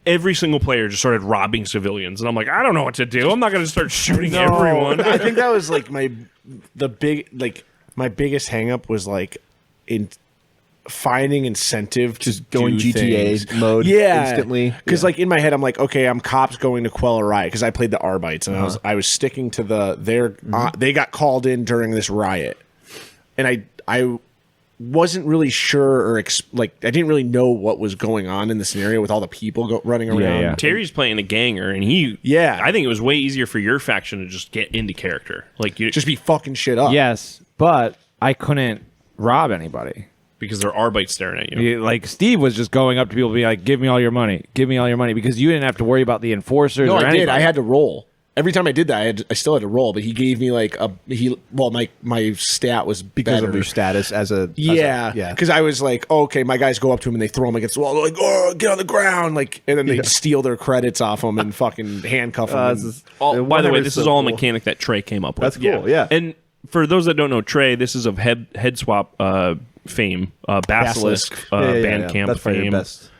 Every single player just started robbing civilians, and I'm like, "I don't know what to do. I'm not gonna start shooting everyone." I think that was like my biggest hang up was like in finding incentive to Just going do GTA things. mode instantly. Because Yeah. like in my head I'm like, okay, I'm cops going to quell a riot because I played the Arbites and I was sticking to they got called in during this riot, and I wasn't really sure or I didn't really know what was going on in the scenario with all the people running around. yeah. Terry's playing a ganger, and I think it was way easier for your faction to just get into character, like you Just be fucking shit up. Yes, but I couldn't rob anybody. because there are bites staring at you. Like Steve was just going up to people and being like, "Give me all your money. Give me all your money," because you didn't have to worry about the enforcers No, or I anything. did. I had to roll. Every time I did that, I still had to roll. But he gave me like my stat was because better. of your status as a Yeah, yeah. Because I was like, okay, my guys go up to him and they throw him against the wall. They're like, oh, get on the ground, like, and then they steal their credits off him and fucking handcuff him. By the way, this is all a mechanic that Trey came up with. That's cool. Yeah. And for those that don't know Trey, this is of head swap fame, Basilisk Bandcamp That's probably fame. your best.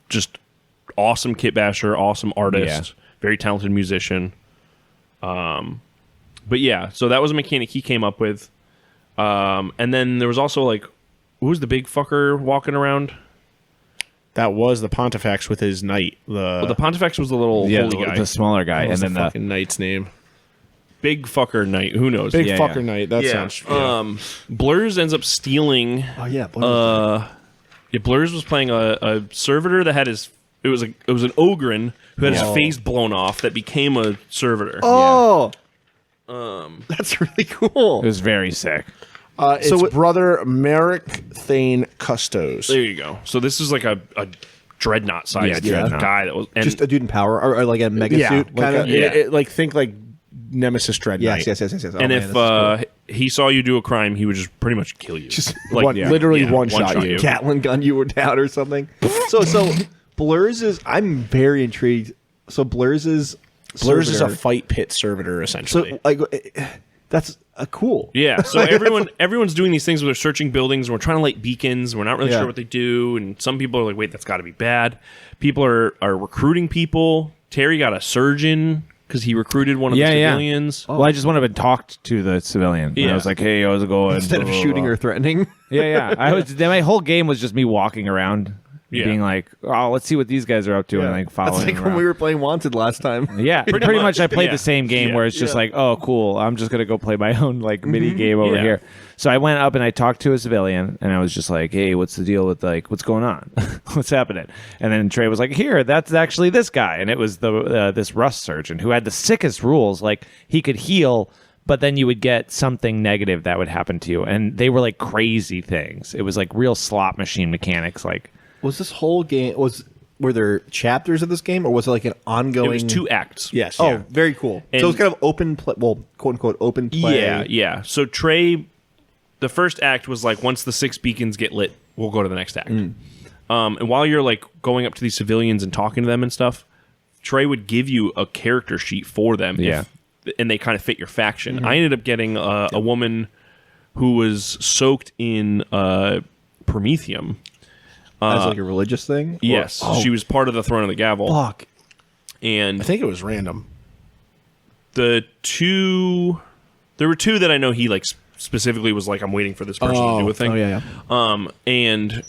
Just awesome kit basher, awesome artist, very talented musician. But yeah, so that was a mechanic he came up with. And then there was also like, who was the big fucker walking around? That was the Pontifex with his knight. The Pontifex was the little holy guy. the smaller guy, What was and the then fucking knight's name? Big fucker knight. Who knows? Big Yeah, fucker yeah. knight. That sounds. Blurs ends up stealing. Oh yeah. Blurs was playing a servitor that had his. It was an Ogren who had his face blown off that became a servitor. Oh. That's really cool. it was very sick. It's So brother Merrick Thane Custos. There you go. So this is like a dreadnought sized dreadnought. guy that was and Just a dude in power, or like a mega suit kind of. like think like Nemesis Dread Yes, Knight. yes. Oh, and man, if this is cool. he saw you do a crime, he would just pretty much kill you. Just literally one shot you. Gatling gun you were down or something. So Blurs is. I'm very intrigued. So Blurs is a fight pit servitor essentially. So like that's cool. Yeah, so everyone's doing these things where they're searching buildings and we're trying to light beacons. We're not really sure what they do, and some people are like, "Wait, that's got to be bad." People are recruiting people. Terry got a surgeon because he recruited one of the civilians. Well, I just went up and talked to the civilian. And I was like, "Hey, how's it going?" Instead of shooting or threatening. Yeah. My whole game was just me walking around, being like, "Oh, let's see what these guys are up to," and like following. That's like them when we around. were playing Wanted last time. Yeah, pretty much. I played Yeah. the same game where it's just like, oh, cool. I'm just gonna go play my own like mini game over Yeah. here. So I went up and I talked to a civilian, and I was just like, hey, what's the deal with like what's going on? What's happening? And then Trey was like, here, that's actually this guy, and it was the this rust surgeon who had the sickest rules. Like he could heal, but then you would get something negative that would happen to you, and they were like crazy things. It was like real slot machine mechanics, like. Was this whole game were there chapters of this game, or was it like an ongoing? It was 2 acts. yes. Oh, very cool. And- So it was kind of open play, well, quote unquote open play. Yeah. So Trey, the first act was like once the 6 beacons get lit, we'll go to the next act. And while you're like going up to these civilians and talking to them and stuff, Trey would give you a character sheet for them. Yeah. and they kind of fit your faction. I ended up getting a woman who was soaked in promethium. As like a religious thing? Yes, she was part of the Throne of the Gavel. Fuck. And I think it was random. there were two that I know he like specifically was like, I'm waiting for this person to do a thing. Oh, yeah. And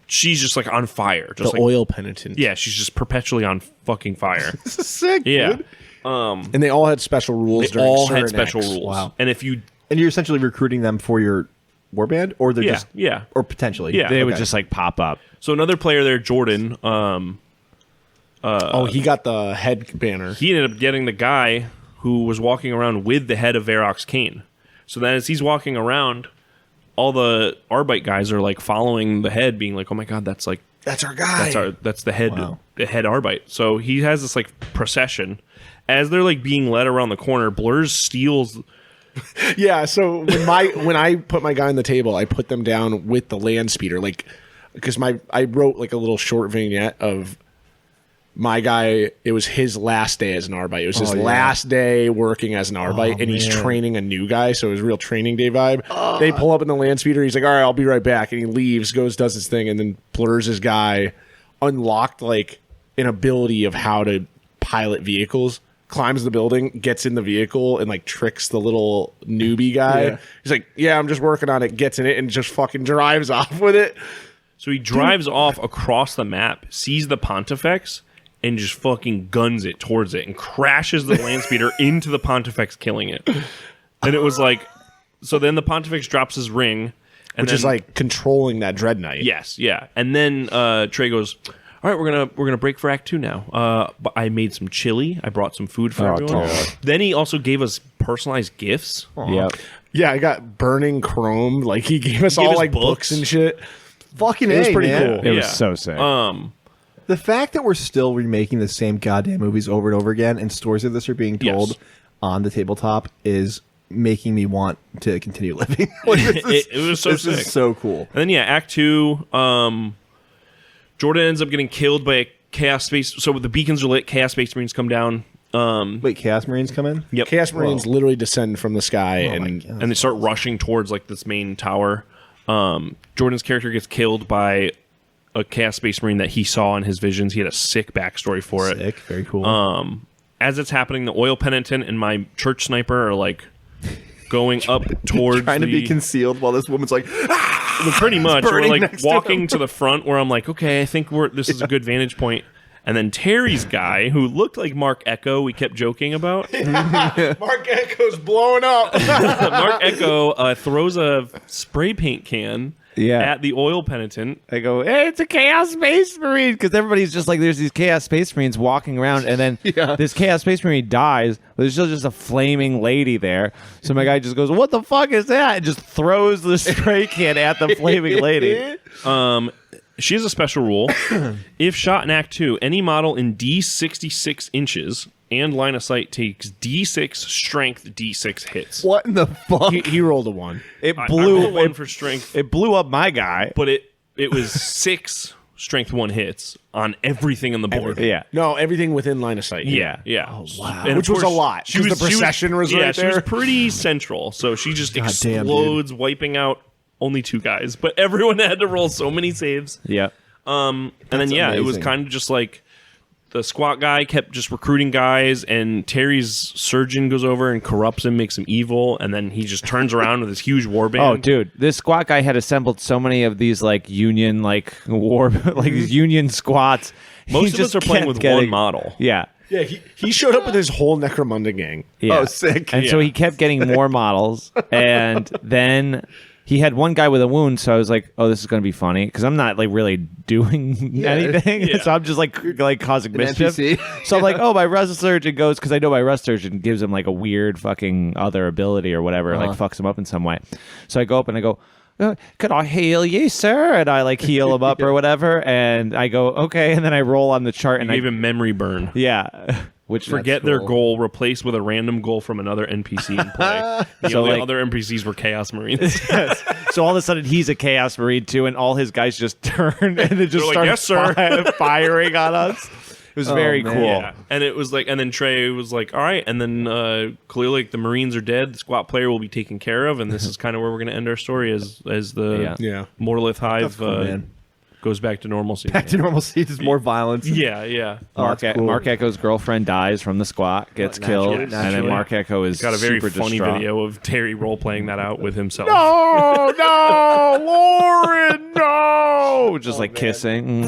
she's just like on fire. Just The like, oil penitent. yeah, she's just perpetually on fucking fire. This is sick, Yeah. dude. And they all had special rules. They during all had certain special acts. rules. Wow. And if you And you're essentially recruiting them for your warband? Or they're just... yeah. Or potentially. Yeah. They would Okay. just like pop up. So another player there, Jordan, He got the head banner. he ended up getting the guy who was walking around with the head of Varrock's cane. So then as he's walking around, all the Arbite guys are like following the head, being like, oh my god, that's like That's our guy. that's the head Wow. the head Arbite. So he has this like procession. As they're like being led around the corner, Blurs steals. Yeah, so when I put my guy on the table, I put them down with the land speeder, like because I wrote like a little short vignette of my guy. It was his last day as an Arbite. It was his yeah. last day working as an Arbite, and he's training a new guy, so it was a real training day vibe. They pull up in the land speeder. He's like, "All right, I'll be right back," and he leaves, goes, does his thing, and then Blurs' guy unlocked like an ability of how to pilot vehicles. Climbs the building, gets in the vehicle, and like tricks the little newbie guy. Yeah. He's like, "Yeah, I'm just working on it." Gets in it and just fucking drives off with it. So he drives off across the map, sees the Pontifex, and just fucking guns it towards it and crashes the land speeder into the Pontifex, killing it. And it was like, so then the Pontifex drops his ring, and Which is like controlling that Dread Knight. yes, yeah. And then Trey goes, all right, we're gonna break for Act 2 now. But I made some chili. I brought some food for everyone. dude. Then he also gave us personalized gifts. Yep. Yeah, I got burning chrome. Like he gave us gave all us like books. books and shit. Fucking It was A, pretty man. cool. It was Yeah. so sick. The fact that we're still remaking the same goddamn movies over and over again and stories of this are being told Yes. on the tabletop is making me want to continue living. Like, this is- It was so this sick. is so cool. And then yeah, Act 2, Jordan ends up getting killed by a Chaos Space. So the beacons are lit, Chaos Space Marines come down. Wait, Chaos Marines come in? Yep. Chaos Marines literally descend from the sky and And they start rushing towards like this main tower. Jordan's character gets killed by a Chaos Space Marine that he saw in his visions. He had a sick backstory for it. Sick. Very cool. As it's happening, the oil penitent and my church sniper are like going up towards Trying to be the- concealed while this woman's like, pretty much. We're burning like next to walking him. to the front where I'm like, okay, I think this is a good vantage point. And then Terry's guy, who looked like Mark Echo, we kept joking about. Mark Echo's blowing up. Mark Echo throws a spray paint can Yeah. at the oil penitent. I go, hey, it's a Chaos Space Marine, because everybody's just like, there's these Chaos Space Marines walking around, and then this Chaos Space Marine dies, but there's still just a flaming lady there. So my guy just goes, what the fuck is that? And just throws the spray can at the flaming lady. She has a special rule. If shot in Act 2, any model in D66 inches and line of sight takes D6 strength D6 hits. what in the fuck? he rolled a 1. It I blew rolled one for strength, it blew up my guy. but it was 6 strength 1 hits on everything on the board. Yeah. No, everything within line of sight. Yeah. Oh, wow. And Which of was a course, lot, 'cause the procession was right she was there. pretty central. So she just God damn, explodes, wiping out only 2 guys. But everyone had to roll so many saves. Yeah. And then it was amazing. kind of just like the squat guy kept just recruiting guys, and Terry's surgeon goes over and corrupts him, makes him evil, and then he just turns around with his huge warband. Oh, dude, this squat guy had assembled so many of these like Union like war like these Union squats. Most He of us just are playing kept with getting- one model. Yeah. Yeah, he showed up with his whole Necromunda gang. Yeah. Oh, sick. And so he kept getting more models, and then he had one guy with a wound. So I was like, "Oh, this is going to be funny," because I'm not like really doing anything. Yeah. So I'm just like causing mischief. NPC. So I'm like, "Oh, my rest surgeon goes," because I know my rest surgeon gives him like a weird fucking other ability or whatever, like fucks him up in some way. So I go up and I go, could I heal you, sir? And I like heal him up or whatever, and I go, okay, and then I roll on the chart and Gave him memory burn. yeah. Which Forget their goal, replaced with a random goal from another NPC in play. The So, only like- other NPCs were Chaos Marines. So all of a sudden he's a Chaos Marine too, and all his guys just turn and it just They're like, start "Yes, sir." firing on us. It was very man. cool. Yeah, and it was like, and then Trey was like, "All right," and then clearly, like, the Marines are dead. The squat player will be taken care of, and this is kind of where we're going to end our story as the Yeah. Mortalith Hive That's cool, man. goes back to normalcy. Back to normalcy. There's more violence. Yeah. Oh, that's cool. Mark Echo's girlfriend dies from the squat, gets killed, and then naturally. Mark Echo is Got a very super funny distraught. video of Terry role playing that out with himself. No, Lauren, no! Just like kissing.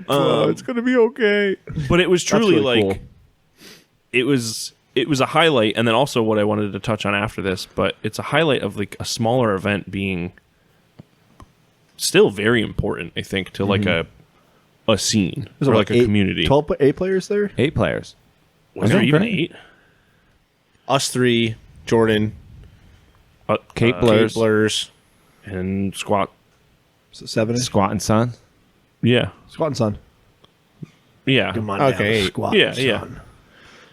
It's gonna be okay. But it was truly really like cool. it was a highlight, and then also what I wanted to touch on after this, but it's a highlight of like a smaller event being still very important, I think, to like a scene There's or like a community. 8 players there? 8 players. Was there even Okay. 8? Us 3, Jordan, Kate Kate Blurs, Blurs. And Squat. So 7 -ish? Squat and Son. Yeah. Squat and Son. Yeah. Come on Okay. down, Squat Yeah, and yeah. Son.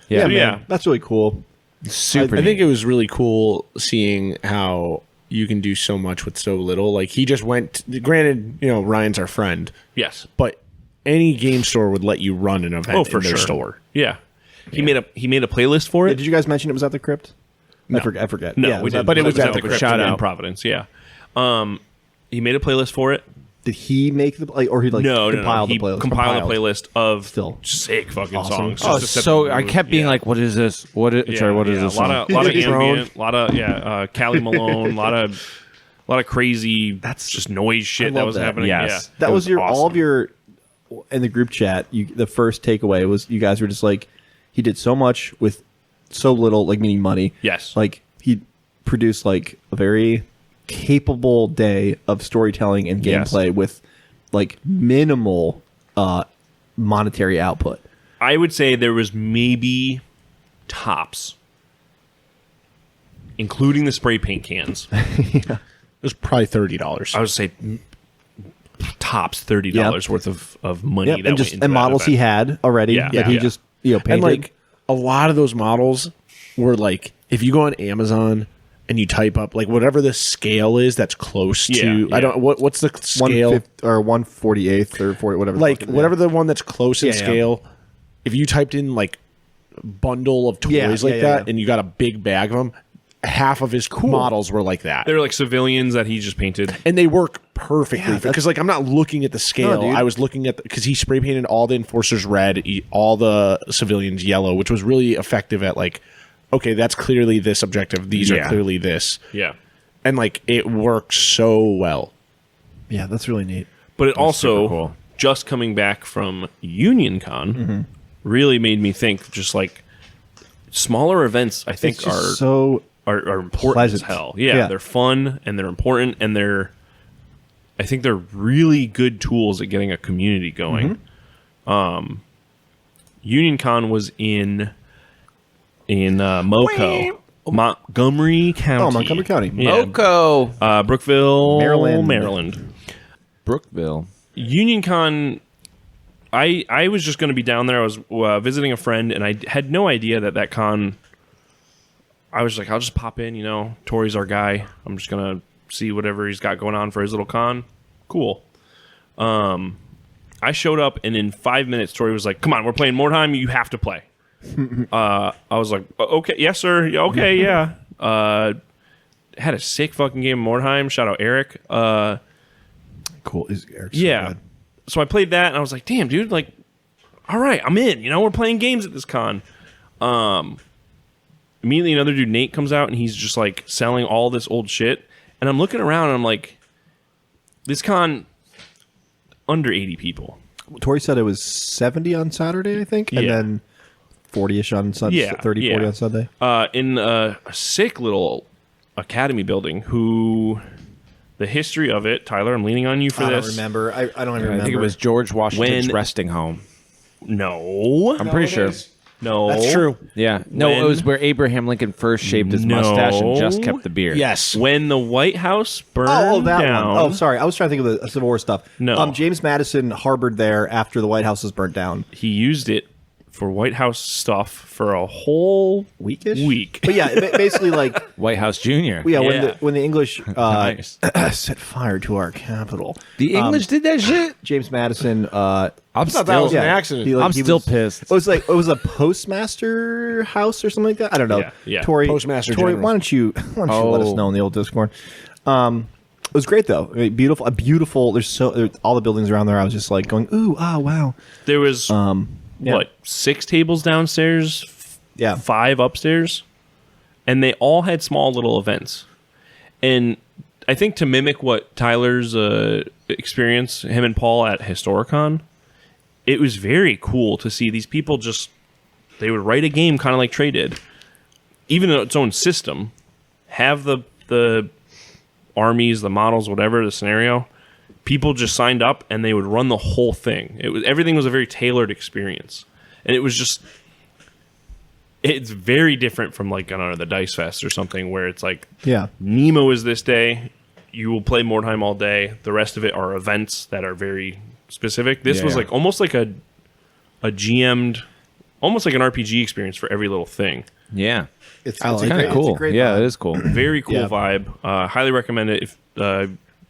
Yeah, Yeah, man. yeah. man. That's really cool. Super. I think neat. it was really cool seeing how you can do so much with so little. Like he just went. Granted, Ryan's our friend, Yes. but any game store would let you run an event For in their sure. store. Yeah. He made a playlist for Yeah, it. did you guys mention it was at the crypt? No. I forget. No, Yeah, we didn't. but it was at the crypt shout in out. Providence. Yeah. He made a playlist for it. Did he make the or he No. compiled He the playlist? compiled a playlist of Still. sick fucking Awesome. songs. Oh, just to set so the I mood. kept being Yeah. like, "What is this? What is sorry? What is yeah, this?" A lot song? of Drone. ambient, a lot of Callie Malone, a lot of crazy. That's just noise shit that love was that. happening. Yes. That It was was your all of awesome. your in the group chat. The first takeaway was you guys were just like, he did so much with so little, like meaning money. Yes. Like he produced like a very capable day of storytelling and Yes. gameplay with like minimal monetary output. I would say there was maybe tops, including the spray paint cans. It was probably $30. I would say tops $30 worth of money. Yeah, that and just went into and that models he event. had already Yeah. that he Yeah. just painted. And like a lot of those models were like, if you go on Amazon and you type up like whatever the scale is that's close to, Yeah. I don't what's the scale, 1/5 or 1/48 or 40 whatever. the like fuck- whatever the one that's close in Yeah, yeah. scale. If you typed in like bundle of toys Yeah, like yeah, yeah, that, yeah. and you got a big bag of them, half of his models were like that. They're like civilians that he just painted. And they work perfectly Yeah, because like I'm not looking at the scale. dude. I was looking at because he spray painted all the enforcers red, all the civilians yellow, which was really effective at like, okay, that's clearly this objective. These are Yeah. clearly this, Yeah. and like it works so well. yeah, that's really neat. But it also, super cool. just coming back from UnionCon, really made me think just like smaller events, I think, It's just so are important pleasant. as hell. Yeah, Yeah. they're fun and they're important and I think they're really good tools at getting a community going. UnionCon was in MoCo, Montgomery County. Oh, Montgomery County. Yeah. Oko, Brookville, Maryland. Maryland. Brookville. UnionCon, I was just going to be down there. I was visiting a friend, and I had no idea that con. I was like, I'll just pop in. Tori's our guy. I'm just going to see whatever he's got going on for his little con. Cool. I showed up, and in 5 minutes, Tori was like, "Come on, we're playing Mordheim. You have to play." I was like, "Okay, yes, sir. Yeah, okay, yeah." Had a sick fucking game of Mordheim. Shout out Eric. Cool. Eric's so Yeah. good. So I played that and I was like, damn, dude, like, all right, I'm in. We're playing games at this con. Immediately another dude, Nate, comes out and he's just like selling all this old shit. And I'm looking around and I'm like, this con, under 80 people. Tori said it was 70 on Saturday, I think, and Yeah. then 40-ish on Sunday, Yeah, 30, 40 yeah. on Sunday. In a sick little academy building who the history of it, Tyler, I'm leaning on you for I this. don't remember. I don't even remember. I think it was George Washington's When- resting home. No. I'm pretty sure. No. That's true. Yeah. No, When- it was where Abraham Lincoln first shaved his mustache and just No. kept the beard. Yes, When the White House burned that down. one. Oh, sorry. I was trying to think of the Civil War stuff. No. James Madison harbored there after the White House was burnt down. He used it for White House stuff for a whole Weekish? week. But yeah, basically like White House Junior. yeah, Yeah. when the English Nice. set fire to our capital. The English did that shit. James Madison I'm I thought that was still, an accident. I'm still pissed. It was like it was a postmaster house or something like that. I don't know. Yeah, yeah. Tory, Postmaster Tory, General. why don't you let us know in the old Discord? It was great though. I mean, beautiful. There's all the buildings around there. I was just like going, ooh, wow. There was yeah. what 6 tables downstairs, Yeah. 5 upstairs, and they all had small little events. And I think to mimic what Tyler's experience, him and Paul at HistoriCon, it was very cool to see these people they would write a game kind of like Trey did, even in its own system, have the armies, the models, whatever the scenario. People just signed up and they would run the whole thing. Everything was a very tailored experience, and it's very different from like I don't know the Dice Fest or something where it's like Yeah. Nemo is this day. You will play more time all day. The rest of it are events that are very specific. This was Yeah. like almost like a GM'd, almost like an RPG experience for every little thing. Yeah. It's Kind of cool. Yeah, it is cool. Very cool Yeah. vibe. Highly recommend it if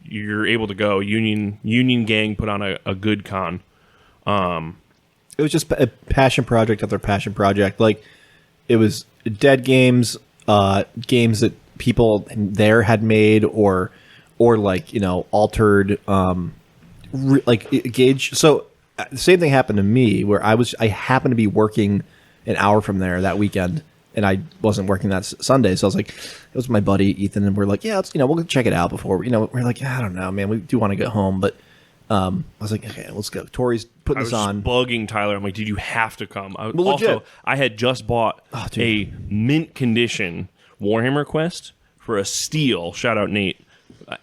you're able to go. Union Gang put on a good con. It was just a passion project after passion project. Like it was dead games, games that people there had made or like altered. Like Gage. So the same thing happened to me where I happened to be working an hour from there that weekend. And I wasn't working that Sunday, so I was like, it was my buddy Ethan, and we're like, yeah, let's we'll check it out before. We're like, I don't know, man, we do want to get home, but I was like, okay, let's go. Tori's putting I was this on. just bugging Tyler. I'm like, dude, you have to come. Well, legit. I had just bought a mint condition Warhammer Quest for a steal. Shout out Nate.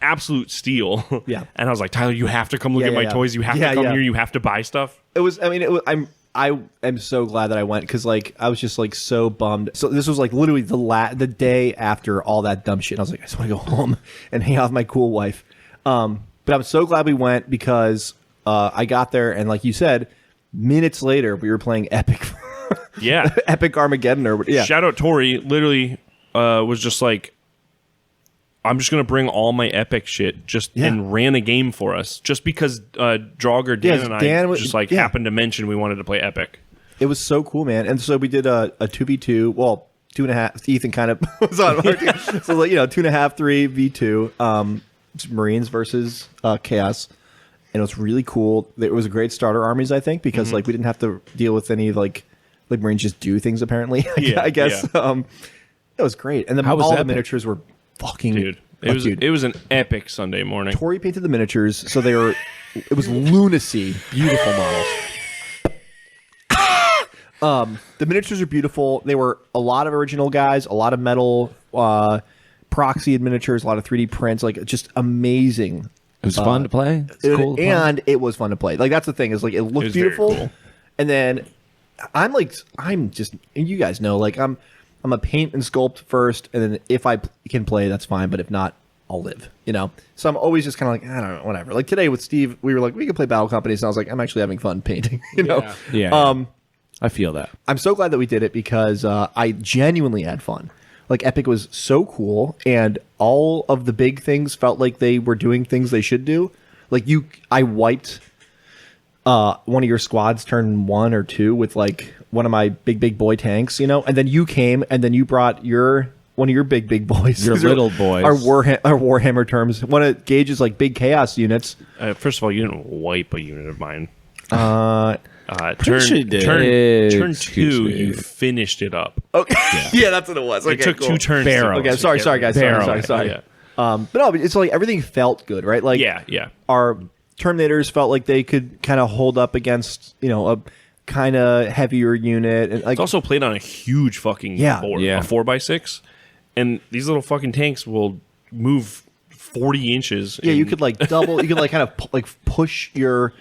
Absolute steal. Yeah. And I was like, Tyler, you have to come look Yeah, at my yeah. toys. You have Yeah, to come yeah. here. You have to buy stuff. It was. I mean, I am so glad that I went because like I was just like so bummed. So this was like literally the day after all that dumb shit. And I was like, I just want to go home and hang out with my cool wife. But I'm so glad we went because I got there and like you said, minutes later we were playing Epic. Yeah. Epic Armageddon or yeah. Shout out Tori. Literally was just like, I'm just going to bring all my Epic shit and ran a game for us just because Draugr, Dan, and I happened to mention we wanted to play Epic. It was so cool, man. And so we did a 2v2, well, 2.5. Ethan kind of was on our team. So, like, 2.5, 3v2, Marines versus Chaos. And it was really cool. It was a great starter armies, I think, because like we didn't have to deal with any like Marines just do things apparently. Yeah, I guess. yeah. It was great. And How was all the Epic? miniatures were fucking Dude. It was an epic Sunday morning. Tori painted the miniatures, so they were. It was lunacy. Beautiful models. The miniatures are beautiful. They were a lot of original guys, a lot of metal, proxied miniatures, a lot of 3D prints, like just amazing. It was fun to play. It's cool to play. And it was fun to play. Like that's the thing is like it looked was very beautiful, cool. and then I'm just and you guys know like I'm a paint and sculpt first, and then if I can play, that's fine. But if not, I'll live. So I'm always just kind of like I don't know, whatever. Like today with Steve, we were like we could play Battle Companies, and I was like I'm actually having fun painting. Yeah. I feel that. I'm so glad that we did it because I genuinely had fun. Like Epic was so cool, and all of the big things felt like they were doing things they should do. Like I wiped one of your squads turn 1 or 2 with like one of my big boy tanks, and then you came and then you brought one of your big boys, Your These are little boys. our Warhammer terms. One of Gage's like big chaos units. First of all, you didn't wipe a unit of mine. Pretty sure you did. Turn Excuse 2, me. you finished it up. Okay, yeah, that's what it was. It took 2 turns. Barrel. Okay, sorry, guys. Sorry. Yeah. But no, it's like everything felt good, right? Like Yeah. our Terminators felt like they could kind of hold up against a kind of heavier unit, and like It's also played on a huge fucking board, Yeah. a 4x6, and these little fucking tanks will move 40 inches. you and- could like double. You could like kind of like push your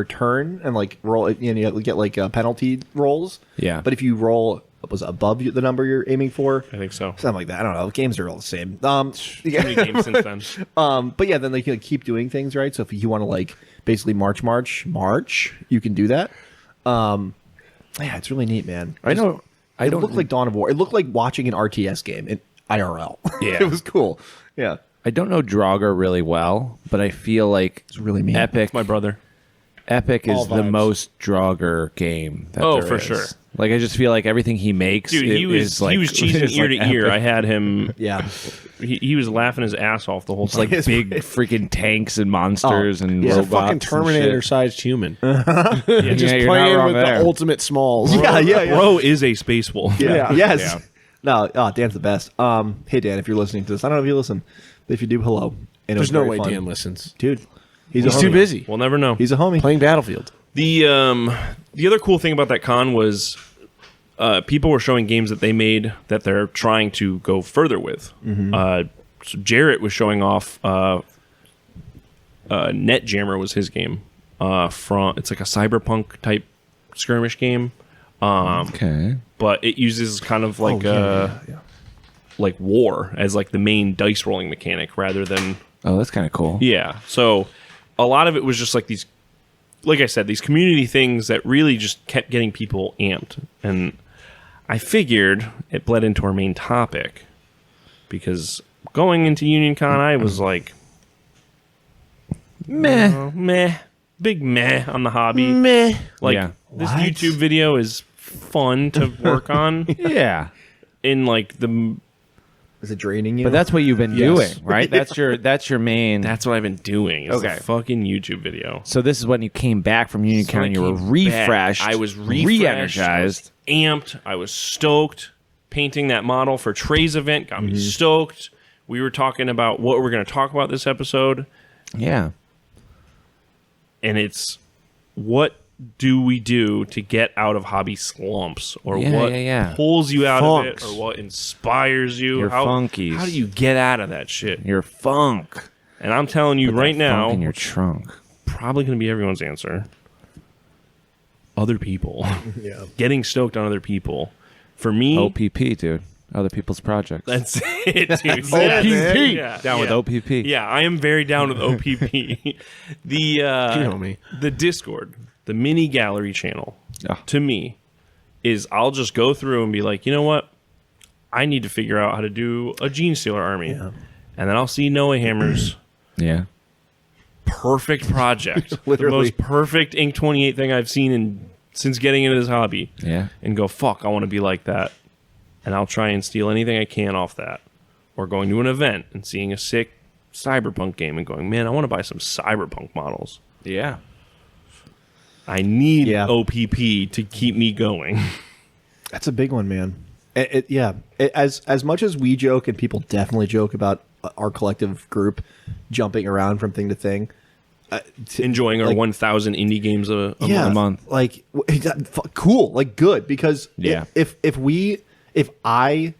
turn and like roll. You get like penalty rolls. Yeah. But if you roll was above the number you're aiming for, I think so. something like that. I don't know. Games are all the same. Too many games since then. But yeah, then they can keep doing things, right? So if you want to like basically march, you can do that. Yeah, it's really neat, man. I know. It looked like Dawn of War. It looked like watching an RTS game in IRL. Yeah. It was cool. Yeah. I don't know Draugr really well, but I feel like It's really mean. Epic. My brother. Epic All is the vibes. most Draugr game. That Oh, there for is. sure. Like I just feel like everything he makes, Dude, he was cheesing is ear like to ear. epic. I had him. Yeah. He was laughing his ass off the whole It's time. like big freaking tanks and monsters and He's a robots. fucking and shit. Terminator-sized human. Just Yeah, you're not playing wrong with there. the ultimate smalls. Yeah. Bro is a space wolf. Yeah. Yeah. Yes. Yeah. No, Dan's the best. Hey, Dan, if you're listening to this, I don't know if you listen, but if you do, hello. And it was There's no very way fun. Dan listens. Dude, he's He's a too homie. busy We'll never know. He's a homie. playing Battlefield. The other cool thing about that con was people were showing games that they made that they're trying to go further with. So Jarrett was showing off Net Jammer was his game. It's like a cyberpunk type skirmish game. Okay. But it uses kind of like like war as like the main dice rolling mechanic rather than Oh, that's kind of cool. yeah. So a lot of it was just like these, like I said, these community things that really just kept getting people amped. And I figured it bled into our main topic because going into UnionCon, I was like, meh, big meh on the hobby. Meh. Like Yeah. this What? YouTube video is fun to work on Yeah. in like the. Is it draining you? But that's what you've been Yes. doing, right? That's your main. That's what I've been doing. Is Okay. the fucking YouTube video. So this is when you came back from So UnionCon I and you were came back. refreshed. I was refreshed, re-energized. I was amped. I was stoked. Painting that model for Trey's event got me stoked. We were talking about what we're going to talk about this episode, Yeah. and it's what do we do to get out of hobby slumps, or Yeah, what yeah. pulls you out Funks. of it, or what inspires you? Your funkies. How do you get out of that shit? Your funk. And I'm telling you Put right that funk now, in your trunk. probably going to be everyone's answer. Other people. Yeah. Getting stoked on other people. For me, OPP, dude. Other people's projects. that's it, dude. OPP. Yeah, Down with yeah. OPP. Yeah, I am very down with OPP. The You know me. the Discord, the mini gallery channel, Ah. to me, is I'll just go through and be like, you know what? I need to figure out how to do a Gene Stealer army. Yeah. And then I'll see Noah Hammer's Yeah. perfect project. The Literally. most perfect Ink 28 thing I've seen since getting into this hobby. Yeah. And go, fuck, I want to be like that. And I'll try and steal anything I can off that. Or going to an event and seeing a sick cyberpunk game and going, man, I want to buy some cyberpunk models. Yeah. I need Yeah. OPP to keep me going. That's a big one, man. As much as we joke, and people definitely joke about our collective group jumping around from thing to thing, Enjoying our like- 1,000 indie games a yeah, month. month. like cool, like good, because Yeah. if I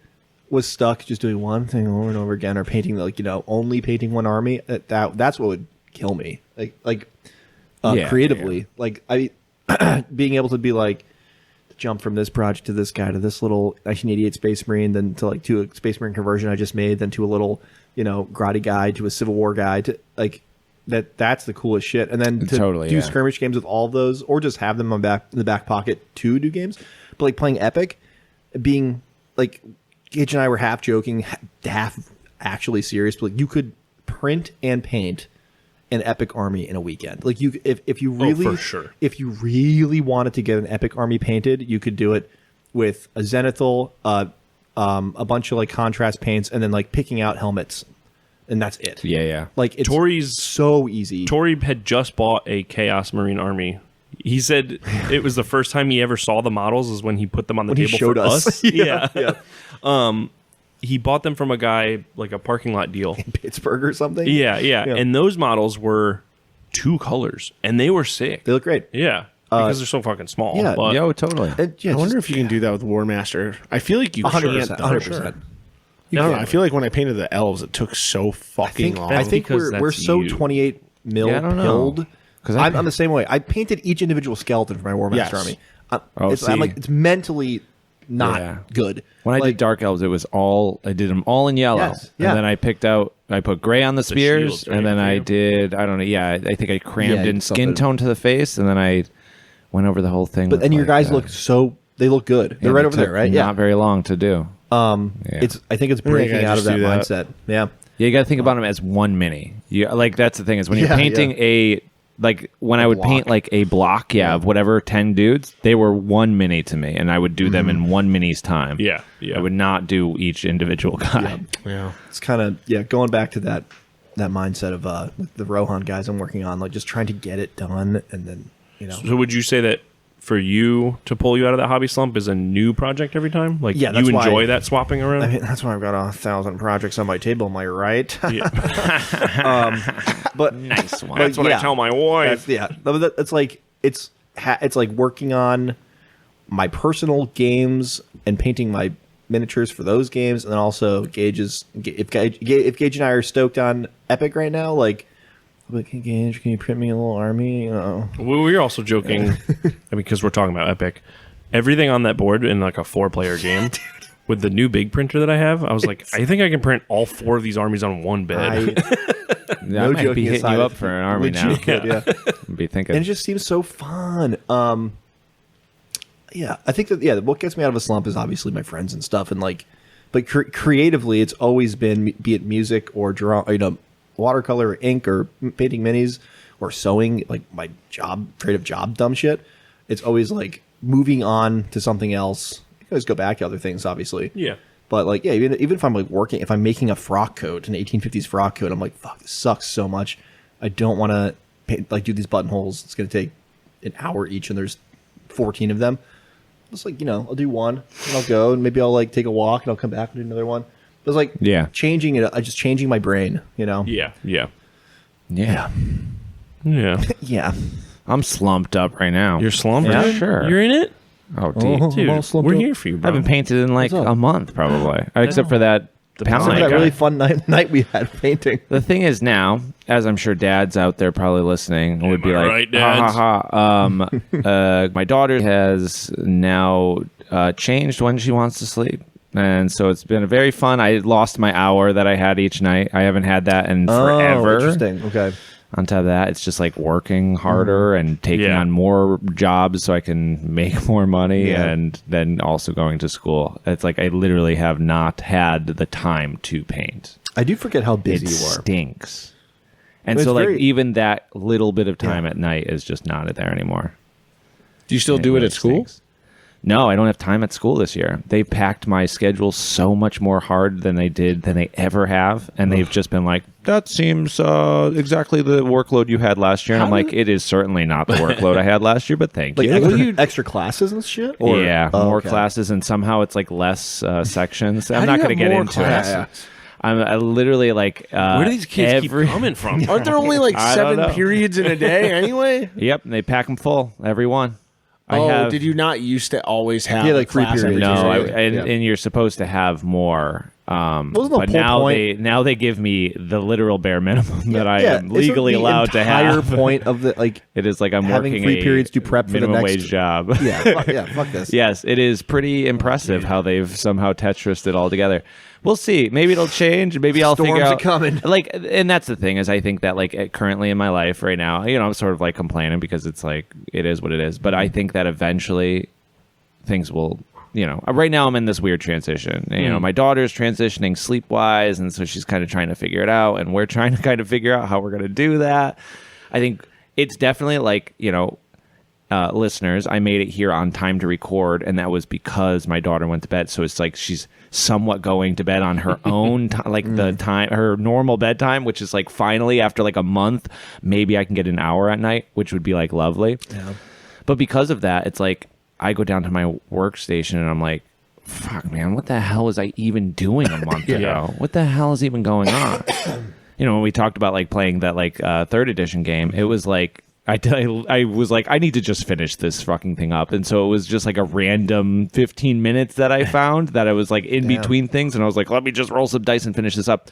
was stuck just doing one thing over and over again, or painting only painting one army, that's what would kill me. Yeah, Creatively, like being able to be like jump from this project to this guy to this little 1988 Space Marine, then to to a Space Marine conversion I just made, then to a little Grotty guy, to a Civil War guy, to like that's the coolest shit. And then to Totally, do yeah. skirmish games with all of those, or just have them in the back pocket to do games. But like playing Epic, being like Gage and I were half joking, half actually serious, but like you could print and paint an Epic army in a weekend. Like if you really for sure. if you really wanted to get an Epic army painted, you could do it with a Zenithal, a bunch of like contrast paints, and then like picking out helmets, and that's it. Yeah, yeah. Like it's Tori's so easy. Tori had just bought a Chaos Marine army. He said it was the first time he ever saw the models is when he put them on the When he table showed for us. us. Yeah. He bought them from a guy, like a parking lot deal. Pittsburgh or something. Yeah. Yeah. And those models were 2 colors, and they were sick. They look great. Yeah, because they're so fucking small. yeah. but Yo, totally. I wonder if you can do that with Warmaster. I feel like you 100%. can. 100%. I don't know. I feel like when I painted the elves, it took so fucking long. I think because we're that's so you. 28 mil Yeah, I don't know. pilled. 'Cause I'm the same way. I painted each individual skeleton for my Warmaster Yes. army. Oh, I'm see. like, it's mentally not Yeah. good. When I Like, did Dark Elves, it was I did them all in yellow. Yes, yeah. And then I put gray on the spears, shields, right, and then for I you? did, I don't know, I think I crammed Yeah, in skin something. tone to the face, and then I went over the whole thing. But with, and your like, guys they look good. They're yeah, right they over there, took right? Not very long to do. Yeah. I think it's breaking gotta out of just that do that. mindset. Yeah. Yeah, you got to think about them as one mini. You like that's the thing is when you're Yeah, painting yeah. like when I would block. paint like a block, of whatever 10 dudes, they were one mini to me, and I would do them in one mini's time. Yeah, yeah. I would not do each individual guy. Yeah. It's kind of going back to that mindset of the Rohan guys I'm working on, like just trying to get it done, and then So would you say that for you to pull you out of that hobby slump is a new project every time? Like Yeah, you that's why- enjoy that swapping around? I mean that's why I've got 1,000 projects on my table. Am I right? Yeah. But Nice one. That's what I tell my wife. It's like it's like working on my personal games and painting my miniatures for those games, and then also Gage's. If Gage and I are stoked on Epic right now, like. I'm like, hey Gage, can you print me a little army? Well, we were also joking, because we're talking about Epic. Everything on that board in like a 4-player game with the new big printer that I have, I was like, I think I can print all 4 of these armies on one bed. I No might be joking hitting aside, you up for an army now. legit good, yeah. I'd be thinking. And it just seems so fun. Yeah, I think that what gets me out of a slump is obviously my friends and stuff, and like, but creatively, it's always been be it music or draw, watercolor or ink or painting minis or sewing, like my creative job dumb shit. It's always like moving on to something else. You can always go back to other things, obviously. Yeah. But like, yeah, even if I'm like working, if I'm making a frock coat, an 1850s frock coat, I'm like, fuck, this sucks so much. I don't want to do these buttonholes. It's going to take an hour each, and there's 14 of them. It's like, I'll do one, and I'll go, and maybe I'll like take a walk, and I'll come back and do another one. It was like changing it. Just changing my brain, Yeah. Yeah. Yeah. Yeah. I'm slumped up right now. You're slumping? Yeah, sure. You're in it? Oh, dude. Dude, all slumped we're up. here for you, I bro. haven't painted in like up? a month, probably. Except for that Except for Palanite that guy. really fun night we had painting. The thing is now, as I'm sure dads out there probably listening would be I like, right, ha dads? ha ha. My daughter has now changed when she wants to sleep. And so it's been very fun. I lost my hour that I had each night. I haven't had that in forever. Oh, interesting. Okay. On top of that, it's just like working harder and taking on more jobs so I can make more money, and then also going to school. It's like I literally have not had the time to paint. I do forget how It busy you are. stinks. And But so it's like very- even that little bit of time at night is just not there anymore. Do you still do it really at school? stinks. No, I don't have time at school this year. They packed my schedule so much more hard than they ever have, and they've just been like, "That seems exactly the workload you had last year." And I'm like, "It is certainly not the workload I had last year, but thank Like you." extra classes and shit? Yeah, more okay. classes, and somehow it's like less sections. I'm do not you going to have get more into classes? it. I literally like. Where do these kids keep coming from? Aren't there only like I don't 7 know. periods in a day anyway? Yep, and they pack them full, every one. Did you not used to always have Yeah, like free class periods. every No, Tuesday? and you're supposed to have more. Wasn't the But whole now point- they give me the literal bare minimum that I am isn't legally the allowed to entire have. point of the like It is like I'm having working free a periods to prep for the minimum next- wage job. fuck this. Yes, it is pretty impressive how they've somehow Tetrised it all together. We'll see. Maybe it'll change. Maybe I'll Storms figure are out. coming. Like, and that's the thing is, I think that like currently in my life right now, I'm sort of like complaining because it's like it is what it is. But I think that eventually things will. Right now I'm in this weird transition. My daughter's transitioning sleep-wise, and so she's kind of trying to figure it out, and we're trying to kind of figure out how we're going to do that. I think it's definitely like, listeners, I made it here on time to record, and that was because my daughter went to bed. So it's like she's somewhat going to bed on her own time, like the time, her normal bedtime, which is like finally after like a month, maybe I can get an hour at night, which would be like lovely. Yeah. But because of that, it's like I go down to my workstation and I'm like, fuck, man, what the hell was I even doing a month ago? What the hell is even going on? When we talked about like playing that like 3rd edition game, it was like I was like, I need to just finish this fucking thing up. And so it was just like a random 15 minutes that I found that I was like in between things. And I was like, let me just roll some dice and finish this up.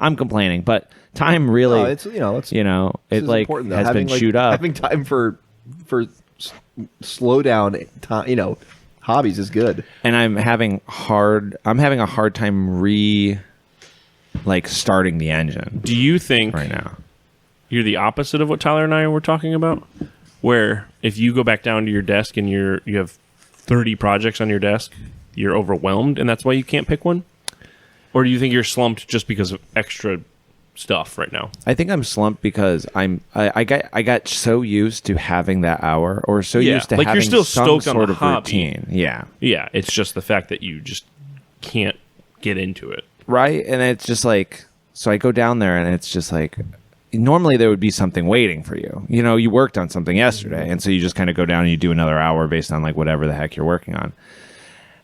I'm complaining, but time really, it's it is like important, though. has Having, been chewed up. Having time for slow down time, hobbies is good. And I'm having a hard time starting the engine Do you think right now. you're the opposite of what Tyler and I were talking about? where if you go back down to your desk and you have 30 projects on your desk, you're overwhelmed, and that's why you can't pick one? Or do you think you're slumped just because of extra stuff right now? I think I'm slumped because I got so used to having that hour, or so used to like having you're still some stoked on sort the of hobby. routine. Yeah. Yeah, it's just the fact that you just can't get into it. Right? And it's just like, so I go down there and it's just like, normally there would be something waiting for you. You know, you worked on something yesterday, and so you just kind of go down and you do another hour based on like whatever the heck you're working on.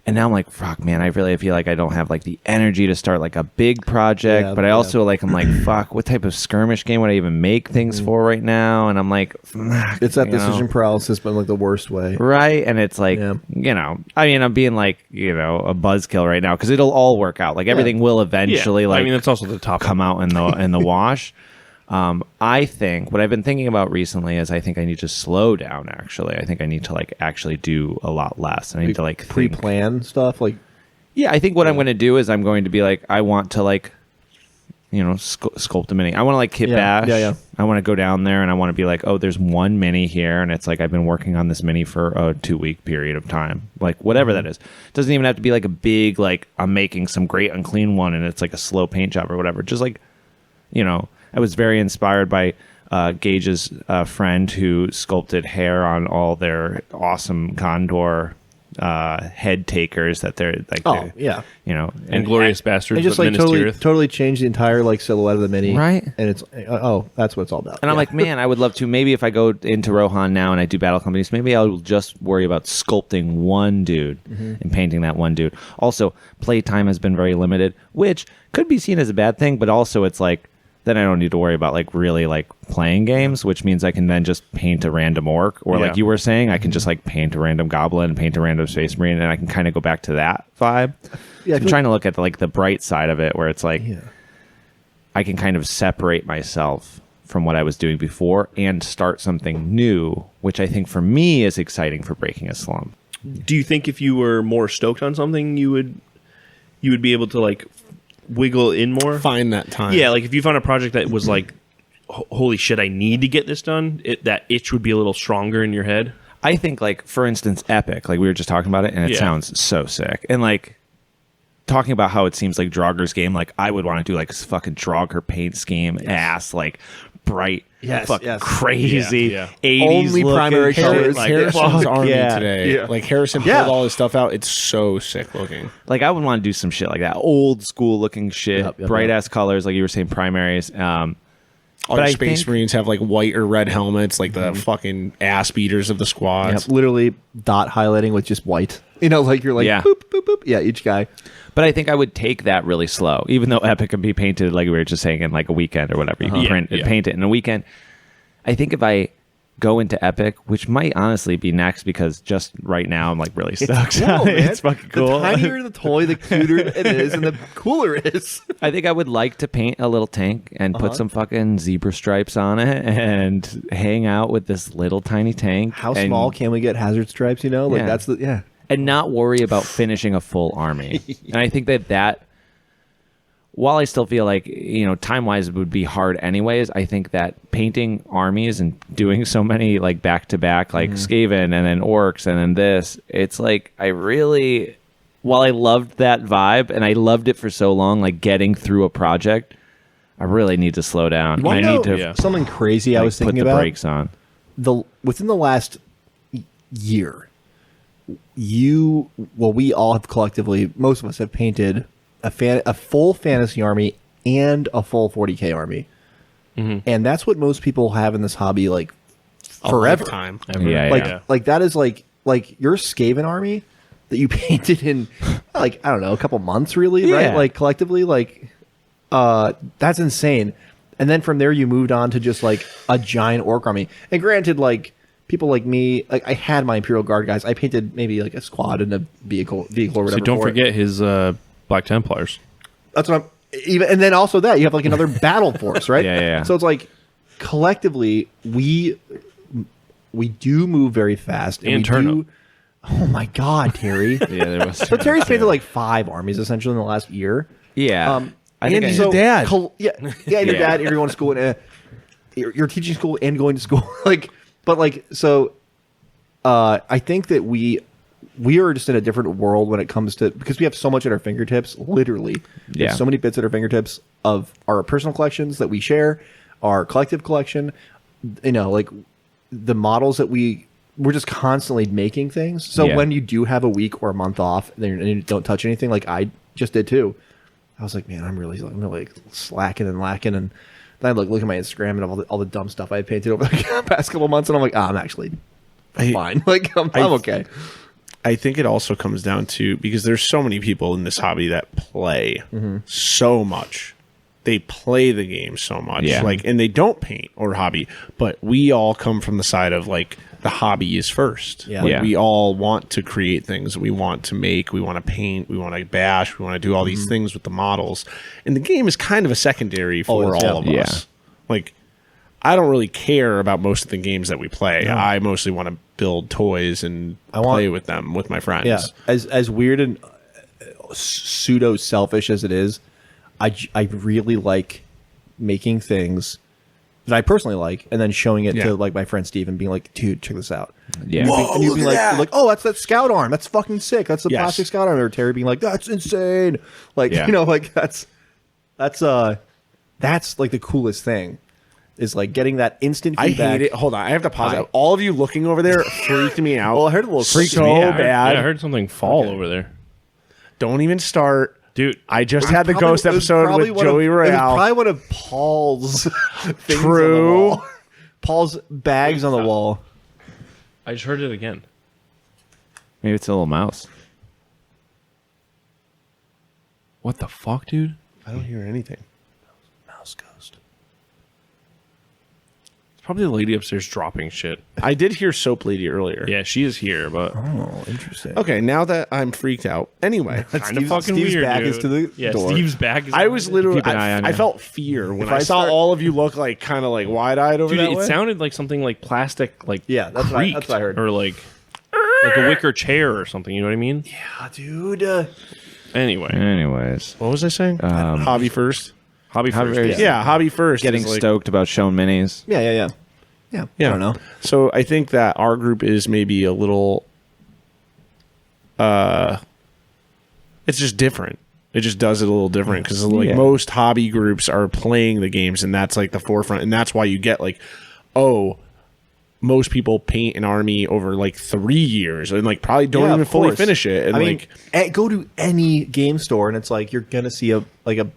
And now I'm like, fuck, man, I really feel like I don't have like the energy to start like a big project, but I also like, I'm like, fuck, what type of skirmish game would I even make things for right now? And I'm like, fuck, It's that decision paralysis, but in like the worst way. right? And it's like, you know, I mean, I'm being like, you know, a buzzkill right now because it'll all work out. Like everything will eventually like I mean, that's also the top come out in the wash. I think what I've been thinking about recently is I think I need to slow down. Actually, I think I need to like actually do a lot less. I need to like think. Pre-plan stuff. Like, Yeah, I think what I'm going to do is I'm going to be like, I want to like, you know, sculpt a mini. I want to like kit bash. Yeah. I want to go down there and I want to be like, oh, there's one mini here, and it's like I've been working on this mini for a 2-week period of time, like whatever that is. It doesn't even have to be like a big like I'm making some great unclean one and it's like a slow paint job or whatever. Just like, you know. I was very inspired by Gage's friend who sculpted hair on all their awesome Condor head takers that they're like, you know, and Glorious Bastards. They just like totally changed the entire like silhouette of the mini, right? And it's that's what it's all about. And I'm like, man, I would love to. Maybe if I go into Rohan now and I do battle companies, maybe I'll just worry about sculpting one dude and painting that one dude. Also, playtime has been very limited, which could be seen as a bad thing, but also it's like, then I don't need to worry about like really like playing games, which means I can then just paint a random orc, or like you were saying, I can just like paint a random goblin and paint a random space marine, and I can kind of go back to that vibe. Yeah, I'm trying to look at the bright side of it, where it's like I can kind of separate myself from what I was doing before and start something new, which I think for me is exciting for breaking a slump. Do you think if you were more stoked on something, you would be able to like wiggle in more, find that time? Yeah, like if you found a project that was like, holy shit, I need to get this done, that itch would be a little stronger in your head. I think, like, for instance, Epic, like we were just talking about it, and it sounds so sick. And like talking about how it seems like Draugr's game, like I would want to do like fucking Draugr paint scheme ass, like bright, crazy 80s only primary colors. Like Harrison's army today. Like Harrison pulled all his stuff out. It's so sick looking. Like I would want to do some shit like that, old school looking shit, bright ass colors, like you were saying, primaries. All your Space Marines have like white or red helmets, like the fucking ass beaters of the squads. Literally dot highlighting with just white. You know, like you're like boop, boop, boop. Yeah, each guy. But I think I would take that really slow, even though Epic can be painted, like we were just saying, in like a weekend or whatever. You can paint it in a weekend. I think if I go into Epic, which might honestly be next, because just right now I'm like really stoked. It's cool, man. It's fucking cool. The tinier the toy, the cuter it is, and the cooler it is. I think I would like to paint a little tank and put some fucking zebra stripes on it and hang out with this little tiny tank. How small can we get hazard stripes? You know, like that's the and not worry about finishing a full army. And I think that while I still feel like, you know, time-wise it would be hard anyways, I think that painting armies and doing so many like back-to-back, like Skaven and then orcs and then this, it's like I really, while I loved that vibe and I loved it for so long, like getting through a project, I really need to slow down. I need to something crazy like, I was thinking put the about. brakes on. Within the last year, we all have collectively, most of us have painted a full fantasy army and a full 40k army, and that's what most people have in this hobby, like forever. Time. Like that is like your Skaven army that you painted in like I don't know, a couple months, really, right? Like collectively, like that's insane. And then from there, you moved on to just like a giant orc army. And granted, like people like me, like I had my Imperial Guard guys. I painted maybe like a squad and a vehicle or whatever. So don't forget his Black Templars. That's what I'm even. And then also that you have like another battle force, right? Yeah. So it's like collectively we do move very fast and turn up. Oh my God, Terry! There was. So Terry's painted like 5 armies essentially in the last year. Yeah. I think he's a dad. Your dad. You're going to school and you're teaching school and going to school. Like, But like, so I think that we are just in a different world when it comes to, because we have so much at our fingertips, literally. We have so many bits at our fingertips of our personal collections that we share, our collective collection, like the models that we're just constantly making things. So when you do have a week or a month off and you don't touch anything, like I just did too, I was like, man, I'm really like slacking and lacking. And then I look at my Instagram and all the dumb stuff I had painted over the past couple months, and I'm like, I'm actually fine. Like I'm okay. I think it also comes down to, because there's so many people in this hobby that play so much. They play the game so much, and they don't paint or hobby. But we all come from the side of like the hobby is first. We all want to create things. We want to make. We want to paint. We want to bash. We want to do all these things with the models. And the game is kind of a secondary for all of us. Like, I don't really care about most of the games that we play. No. I mostly want to build toys and play with them with my friends. Yeah, as weird and pseudo selfish as it is, I really like making things that I personally like, and then showing it to like my friend Steve and being like, "Dude, check this out." Yeah, and you'd be like, "Oh, that's that scout arm. That's fucking sick. That's the plastic scout arm." Or Terry being like, "That's insane." Like like that's like the coolest thing. Is like getting that instant feedback. I hate it. Hold on, I have to pause it. All of you looking over there freaked me out. Well, I heard a little freaked so bad. I heard something fall over there. Don't even start. Dude, I just had the ghost episode with Joey Royale. It was probably one of Paul's things on the wall. Paul's bags on the wall. I just heard it again. Maybe it's a little mouse. What the fuck, dude? I don't hear anything. Mouse ghost. Probably the lady upstairs dropping shit. I did hear Soap Lady earlier. Yeah, she is here, but Oh, interesting. Okay, now that I'm freaked out. Anyway, kind of fucking Steve's weird. back dude. is to the door. Steve's back is. I was literally. Keep an eye on I you. felt fear when If I I saw start- all of you look like kind of like wide eyed over Dude, that it way. sounded like something like plastic, like Yeah, that's what creaked, I heard. or like a wicker chair or something. You know what I mean? Yeah, dude. Anyway, Anyways, What was I saying? Hobby first. hobby first. Yeah, hobby first. getting is like- stoked about showing minis. Yeah. Yeah. I don't know. So I think that our group is maybe a little. It's just different. It just does it a little different because like most hobby groups are playing the games, and that's like the forefront, and that's why you get like, most people paint an army over like 3 years and like probably don't even fully finish it. And I mean, go to any game store and it's like you're gonna see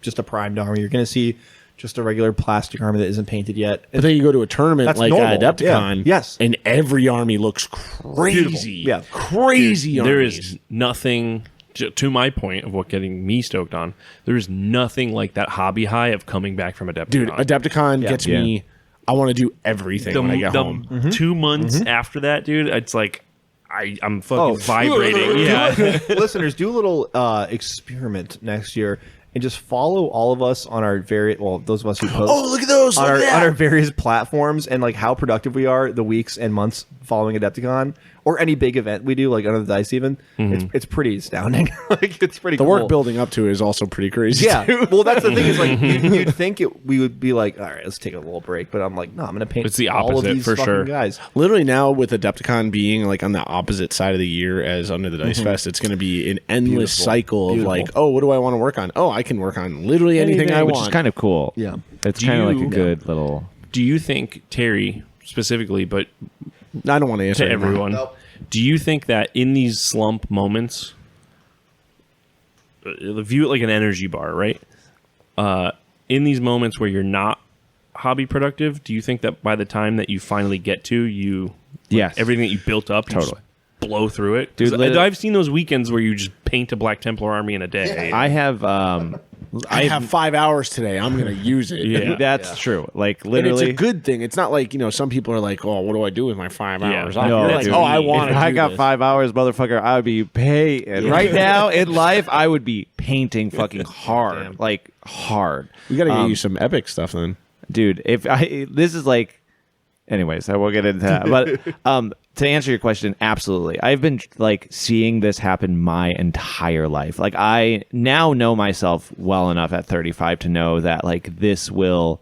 just a primed army. You're gonna see just a regular plastic army that isn't painted yet. but then you go to a tournament That's like normal. at Adepticon, Yeah. Yes. and every army looks crazy. Yeah. Crazy. There armies. is nothing. To my point of what getting me stoked on, there is nothing like that hobby high of coming back from Adepticon. Dude, Adepticon gets Yeah. me. I want to do everything when I get home. 2 months after that, dude, it's like I'm fucking vibrating. Yeah. Listeners, do a little experiment next year and just follow all of us on our those of us who post. Oh, look at those! on Look at our that! various platforms and like how productive we are the weeks and months following Adepticon or any big event we do, like Under the Dice even. It's pretty astounding. Like it's pretty The cool. work building up to it is also pretty crazy. Yeah. too. Well, that's the thing is like you'd think we would be like, all right, let's take a little break, but I'm like, no, I'm gonna paint It's the all of opposite, these for fucking sure. guys. Literally now with Adepticon being like on the opposite side of the year as Under the Dice Fest, it's going to be an endless Beautiful. cycle of Beautiful. like, oh, what do I want to work on? Oh, I can work on literally anything I which want. is kind of cool. Yeah. It's Do kind of like a you- good little. Do you think, Terry specifically, but I don't want to answer to anymore. everyone, do you think that in these slump moments, view it like an energy bar, right? In these moments where you're not hobby productive, do you think that by the time that you finally get to, Yes. everything that you built up, you just Totally. blow through it? Dude, 'Cause I've seen those weekends where you just paint a Black Templar army in a day. I have. I have 5 hours today. I'm going to use it. Yeah. That's true. Like And literally. it's a good thing. It's not like, some people are like, oh, what do I do with my 5 Yeah. hours? No, You're like, dude. oh, I want If to I got 5 hours, motherfucker, I would be paying. Right now in life, I would be painting fucking hard, like hard. We got to get you some epic stuff then. Dude. This is like, anyways, I won't get into that. But to answer your question, absolutely, I've been like seeing this happen my entire life. Like I now know myself well enough at 35 to know that like this will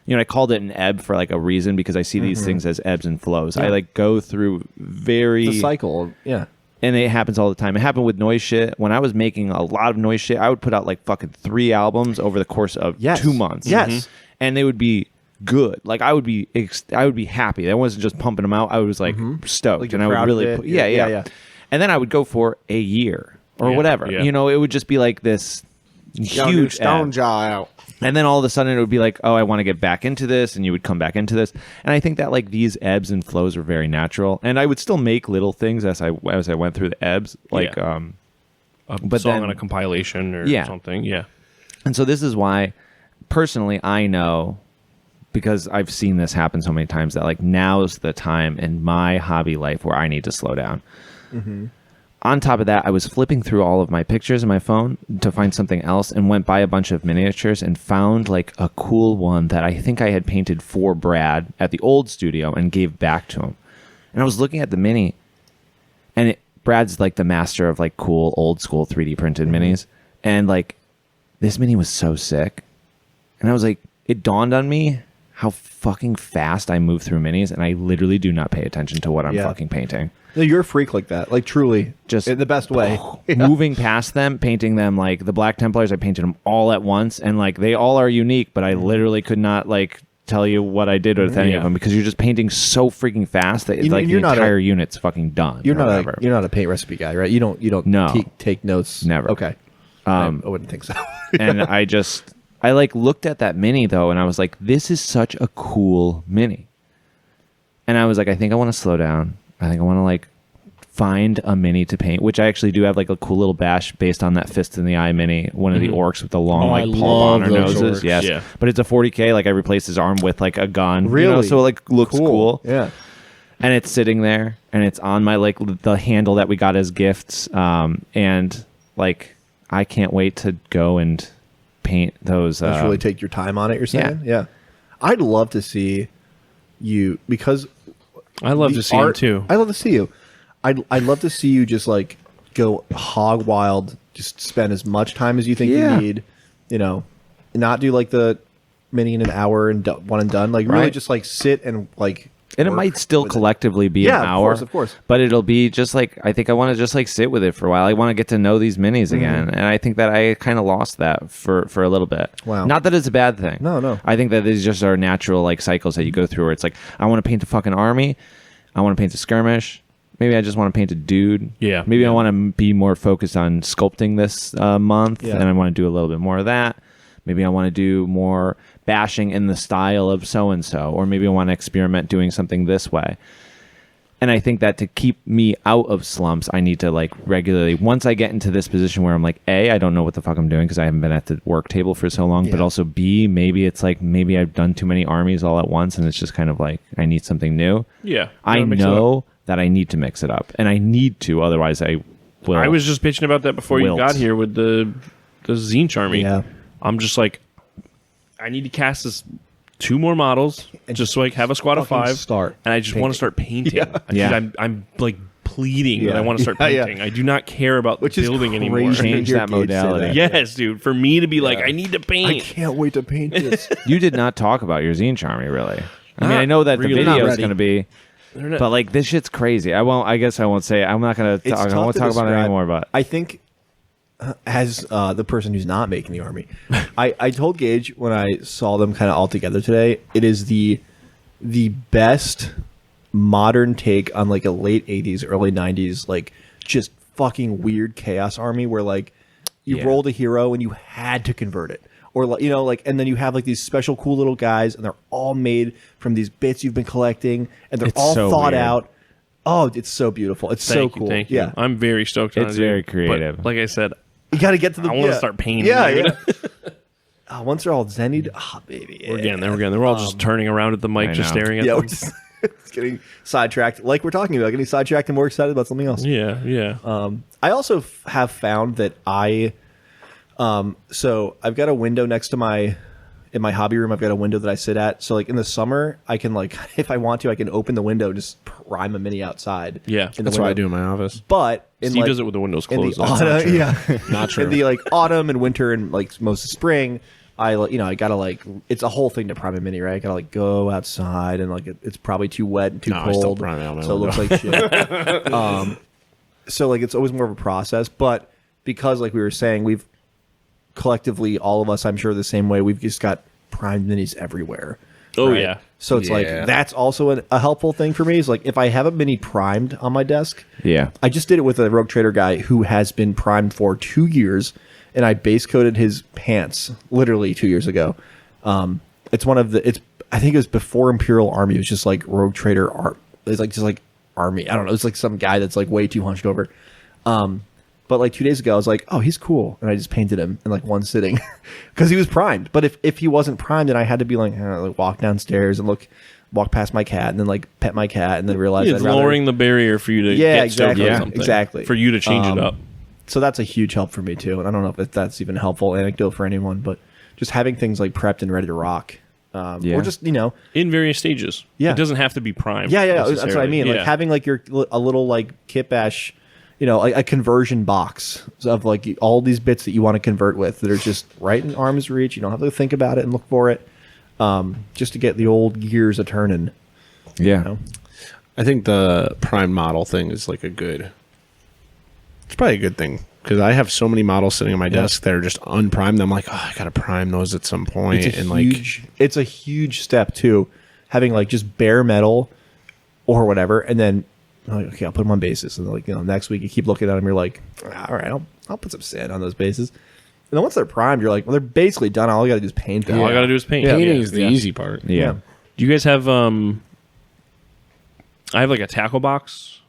I called it an ebb for like a reason because I see these things as ebbs and flows. I like go through The cycle. Yeah. and it happens all the time. It happened with noise shit. When I was making a lot of noise shit, I would put out like fucking 3 albums over the course of 2 months. Yes. And they would be good. Like I would be happy. I wasn't just pumping them out. I was like stoked, Like and I would really yeah. And then I would go for a year or whatever. Yeah. It would just be like this huge stone ebb. jaw out. And then all of a sudden it would be like, oh, I want to get back into this, and you would come back into this. And I think that like these ebbs and flows are very natural. And I would still make little things as I went through the ebbs, like a but song then- on a compilation or something. Yeah. And so this is why personally I know, because I've seen this happen so many times, that like now's the time in my hobby life where I need to slow down. On top of that, I was flipping through all of my pictures in my phone to find something else, and went by a bunch of miniatures and found like a cool one that I think I had painted for Brad at the old studio and gave back to him. And I was looking at the mini, and Brad's like the master of like cool old school 3D printed minis, and like this mini was so sick. And I was like, it dawned on me how fucking fast I move through minis, and I literally do not pay attention to what I'm fucking painting. No, you're a freak like that. Like truly, Just in the best way. moving past them, painting them. Like the Black Templars, I painted them all at once, and like they all are unique, but I literally could not like tell you what I did with any of them, because you're just painting so freaking fast that it's like the entire unit's fucking done. You're not a paint recipe guy, right? You don't No. take notes. Never. Okay. I wouldn't think so. And I like looked at that mini though, and I was like, this is such a cool mini. And I was like, I think I want to slow down. I think I want to like find a mini to paint, which I actually do have like a cool little bash based on that Fist in the Eye mini, one of the orcs with the long I like Paul love Bonner those noses. orcs. Yes. Yeah. But it's a 40K. Like I replaced his arm with like a gun. Really? So it like looks cool. Yeah. And it's sitting there, and it's on my like the handle that we got as gifts. And like I can't wait to go and paint those. Just really take your time on it, you're saying? Yeah. I'd love to see you, because I love to see him too. I love to see you. I'd love to see you just like go hog wild, just spend as much time as you think you need, not do like the mini in an hour and one and done. Like really Right. just like sit and like. And it work might still with it. collectively be an hour. Of course. But it'll be just like, I think I want to just like sit with it for a while. I want to get to know these minis again. And I think that I kind of lost that for a little bit. Wow. Not that it's a bad thing. No. I think that these just are natural like cycles that you go through where it's like, I want to paint a fucking army. I want to paint a skirmish. Maybe I just want to paint a dude. Yeah. Maybe I want to be more focused on sculpting this month. Yeah. And I want to do a little bit more of that. Maybe I want to do more bashing in the style of so-and-so, or maybe I want to experiment doing something this way. And I think that to keep me out of slumps, I need to like regularly, once I get into this position where I'm like, A, I don't know what the fuck I'm doing because I haven't been at the work table for so long, but also B, maybe it's like, maybe I've done too many armies all at once and it's just kind of like, I need something new. Yeah. I know that I need to mix it up, and I need to, otherwise I will. I was just bitching about that before you wilt. got here with the Zinch army. Yeah. I'm just like, I need to cast this 2 more models just so I have a squad of fucking 5. start and I just want to start painting. Yeah. I'm like pleading that Yeah. I want to start Yeah. painting. I do not care about Which is building anymore. crazy. change Hear that Gage say modality. that. Yes, dude. For me to be like, I need to I paint. can't wait to paint this. You did not talk about your zine army, really. I mean, Not I know that really. the Not video is ready. going to be, They're not- but like this shit's crazy. I guess I won't say. I'm not going to. I won't talk about it anymore. But I think, as the person who's not making the army, I told Gage when I saw them kind of all together today, it is the best modern take on like a late 80s, early 90s, like just fucking weird chaos army where like you Yeah. rolled a hero and you had to convert it. Or like, like, and then you have like these special cool little guys, and they're all made from these bits you've been collecting, and they're It's all so thought weird. out. Oh, it's so beautiful. It's so cool. Thank you. Yeah, I'm very stoked on it. It's dude. very But creative. like I said, you got to get to the. I want to start painting. Yeah, dude. yeah. Once they're all zennied, baby. We're getting there. They're all just turning around at the mic, I just know. staring at Yeah, them. we're just it's getting sidetracked. Like we're talking about, getting sidetracked and more excited about something else. Yeah. I also have found that so I've got a window next to in my hobby room. I've got a window that I sit at. So like in the summer, I can like, if I want to, I can open the window, just prime a mini outside. Yeah. in the That's what I window. do in my office. But in Steve like, does it with the windows in closed. the That's autumn, not true. yeah, Not true. in the like autumn and winter and like most of spring, I gotta like, it's a whole thing to prime a mini, right? I gotta like go outside and like it's probably too wet and too I still cold, prime it on my so it looks like shit. So like it's always more of a process, but because like we were saying, we've collectively, all of us, I'm sure the same way, we've just got primed minis everywhere. Oh right? yeah. So it's like that's also a helpful thing for me. Is like if I have a mini primed on my desk, I just did it with a Rogue Trader guy who has been primed for 2 years. And I base coated his pants literally 2 years ago. It's one of the. I think it was before Imperial Army. It was just like Rogue Trader art. It's like just like Army. I don't know. It's like some guy that's like way too hunched over. But like 2 days ago, I was like, oh, he's cool, and I just painted him in like one sitting because he was primed. But if he wasn't primed, then I had to be like walk downstairs and walk past my cat, and then like pet my cat, and then realize It's lowering the barrier for you to get stoked on something. Exactly. For you to change it up. So that's a huge help for me too, and I don't know if that's even a helpful anecdote for anyone, but just having things like prepped and ready to rock, or just in various stages. Yeah. It doesn't have to be primed. Yeah, that's what I mean. Yeah. Like having like a little like kit bash, like a conversion box of like all these bits that you want to convert with that are just right in arm's reach. You don't have to think about it and look for it, just to get the old gears a turning. Yeah. I think the prime model thing is like it's probably a good thing because I have so many models sitting on my desk that are just unprimed. I'm like, I gotta prime those at some point. It's a huge step too, having like just bare metal or whatever, and then like, okay, I'll put them on bases, and like next week you keep looking at them, you're like, all right, I'll put some sand on those bases, and then once they're primed, you're like, well, they're basically done. All I gotta do is paint them. All I gotta do is paint. Painting is the easy part. Yeah. Do you guys have I have like a tackle box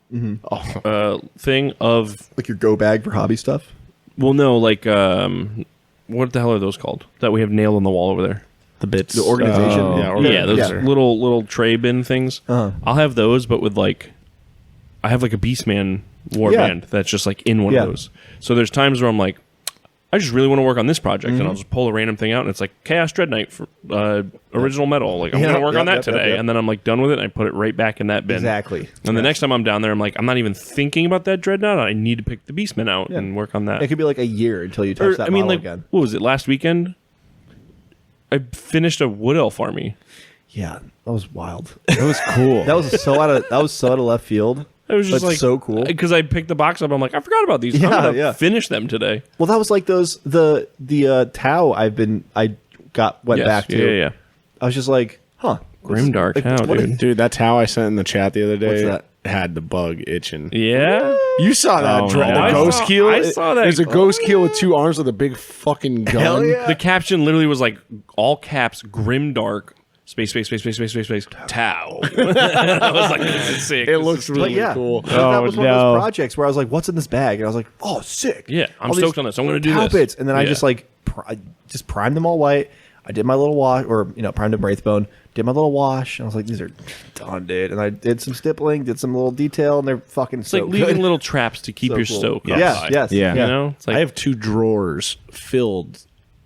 thing of Like your go bag for hobby stuff. well no like what the hell are those called that we have nailed on the wall over there? The bits, The organization. Yeah, those Yeah. little tray bin things. Uh-huh. I'll have those, but with like I have like a Beastman warband that's just like in one of those. So there's times where I'm like, I just really want to work on this project, and I'll just pull a random thing out, and it's like Chaos Dread Knight for original metal. Like I'm gonna work on that today, and then I'm like done with it, and I put it right back in that bin. Exactly. And the next time I'm down there, I'm like, I'm not even thinking about that Dreadnought. I need to pick the Beastman out and work on that. It could be like a year until you touch that model again. What was it last weekend? I finished a Wood Elf army. Yeah, that was wild. It was cool. That was so out of left field. It was just But like so cool. because I picked the box up. I'm like, I forgot about these. Yeah, I'm gonna yeah. finish them today. Well, that was like those the Tau went back to. Yeah. I was just like, huh. Grimdark Tau, what dude. Dude, that's how I sent in the chat the other day. What's that? Had the bug itching. Yeah. You saw that, Oh, the no. ghost keel? I saw that. There's a ghost keel with two arms with a big fucking gun. Hell yeah. The caption literally was like all caps Grimdark space Tau. I was like, this is sick. It This looks is- really But yeah, cool. that was one of no. those projects where I was like, "What's in this bag?" And I was like, "Oh, sick! Yeah, I'm All these stoked on this. I'm going to do Tau this. bits." And then I Yeah. just like I just primed them all white. I did my little wash, or primed a Wraithbone. Did my little wash, and I was like, "These are done, dude." And I did some stippling, did some little detail, and they're fucking It's so like leaving good. little traps to keep So your cool. stoke. Yes, outside. yes, Yeah. You know, it's like I have 2 drawers filled.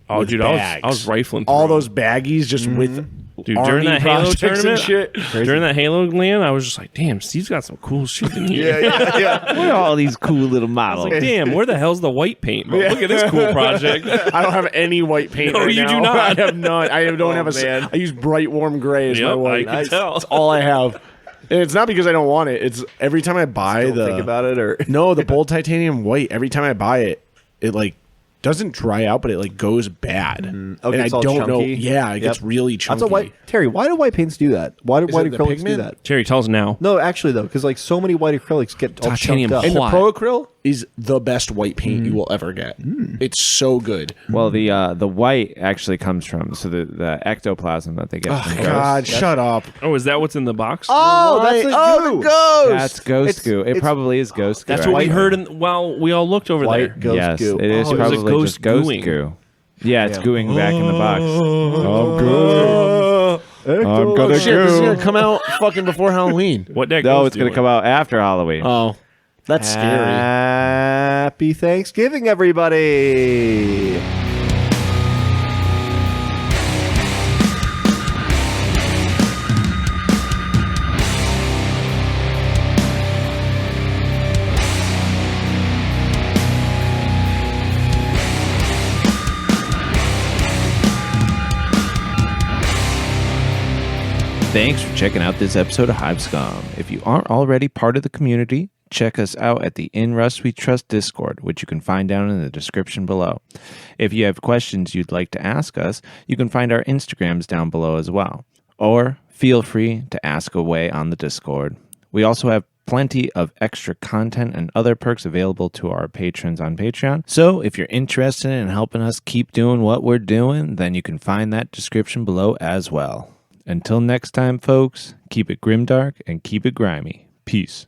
oh, with dude, bags. I was rifling through all them. those baggies just with Dude, Army during that Halo projects and tournament, shit. during that Halo land, I was just like, damn, Steve's got some cool shit in here. What are all these cool little I models? was like, damn, where the hell's the white paint? Bro? Look at this cool project. I don't have any white paint. No, right you now. do not. I have none. I don't have a. man. I use bright warm gray as my Yep, white. I can tell. That's all I have. And it's not because I don't want it. It's every time I buy Don't think about it, or no, the bold titanium white. Every time I buy it, it like doesn't dry out, but it like goes bad. And I it's all don't know. chunky? Yeah, it gets Yep. really chunky. That's a white Terry. Why do white paints do that? Why do Is white it the acrylics do pigment? that? Terry, tell us now. No, actually though, because like so many white acrylics get all Titanium chunked up. And the Why? Pro Acryl is the best white paint you will ever get. It's so good. Well, the white actually comes from the ectoplasm that they get. Oh from ghosts. God, shut up. Oh, is that what's in the box? Oh, that's the Oh, goo. the ghost. That's ghost goo. It probably is ghost goo. That's what we actually. heard while we all looked over there. White ghost Yes, goo. it is Oh, it was a probably ghost just ghost gooing. goo. Yeah, it's Yeah. gooing back in the box. Oh, good. I'm Oh gonna shit, this is goo. gonna come out fucking before Halloween. What that No, ghost it's gonna doing? come out after Halloween. Oh, that's scary. Happy Thanksgiving, everybody. Thanks for checking out this episode of Hive Scum. If you aren't already part of the community, check us out at the In Rust We Trust Discord, which you can find down in the description below. If you have questions you'd like to ask us, you can find our Instagrams down below as well. Or feel free to ask away on the Discord. We also have plenty of extra content and other perks available to our patrons on Patreon. So if you're interested in helping us keep doing what we're doing, then you can find that description below as well. Until next time, folks, keep it grimdark and keep it grimy. Peace.